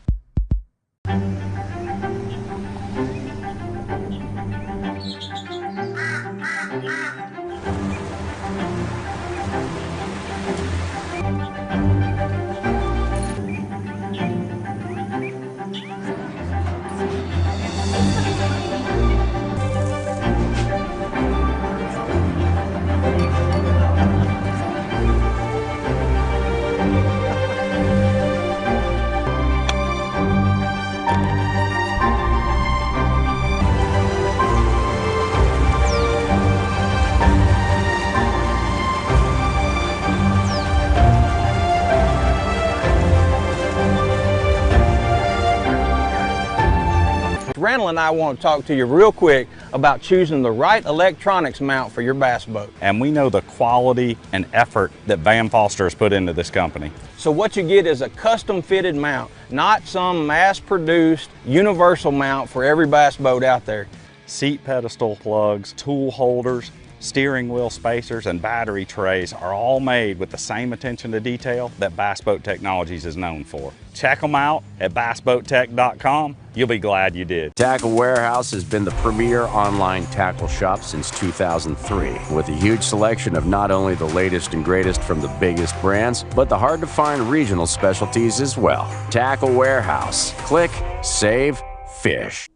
Randall and I want to talk to you real quick about choosing the right electronics mount for your bass boat. And we know the quality and effort that Van Foster has put into this company. So what you get is a custom fitted mount, not some mass produced universal mount for every bass boat out there. Seat pedestal plugs, tool holders, steering wheel spacers, and battery trays are all made with the same attention to detail that Bass Boat Technologies is known for. Check them out at bassboattech.com. You'll be glad you did. Tackle Warehouse has been the premier online tackle shop since 2003, with a huge selection of not only the latest and greatest from the biggest brands, but the hard-to-find regional specialties as well. Tackle Warehouse. Click, save, fish.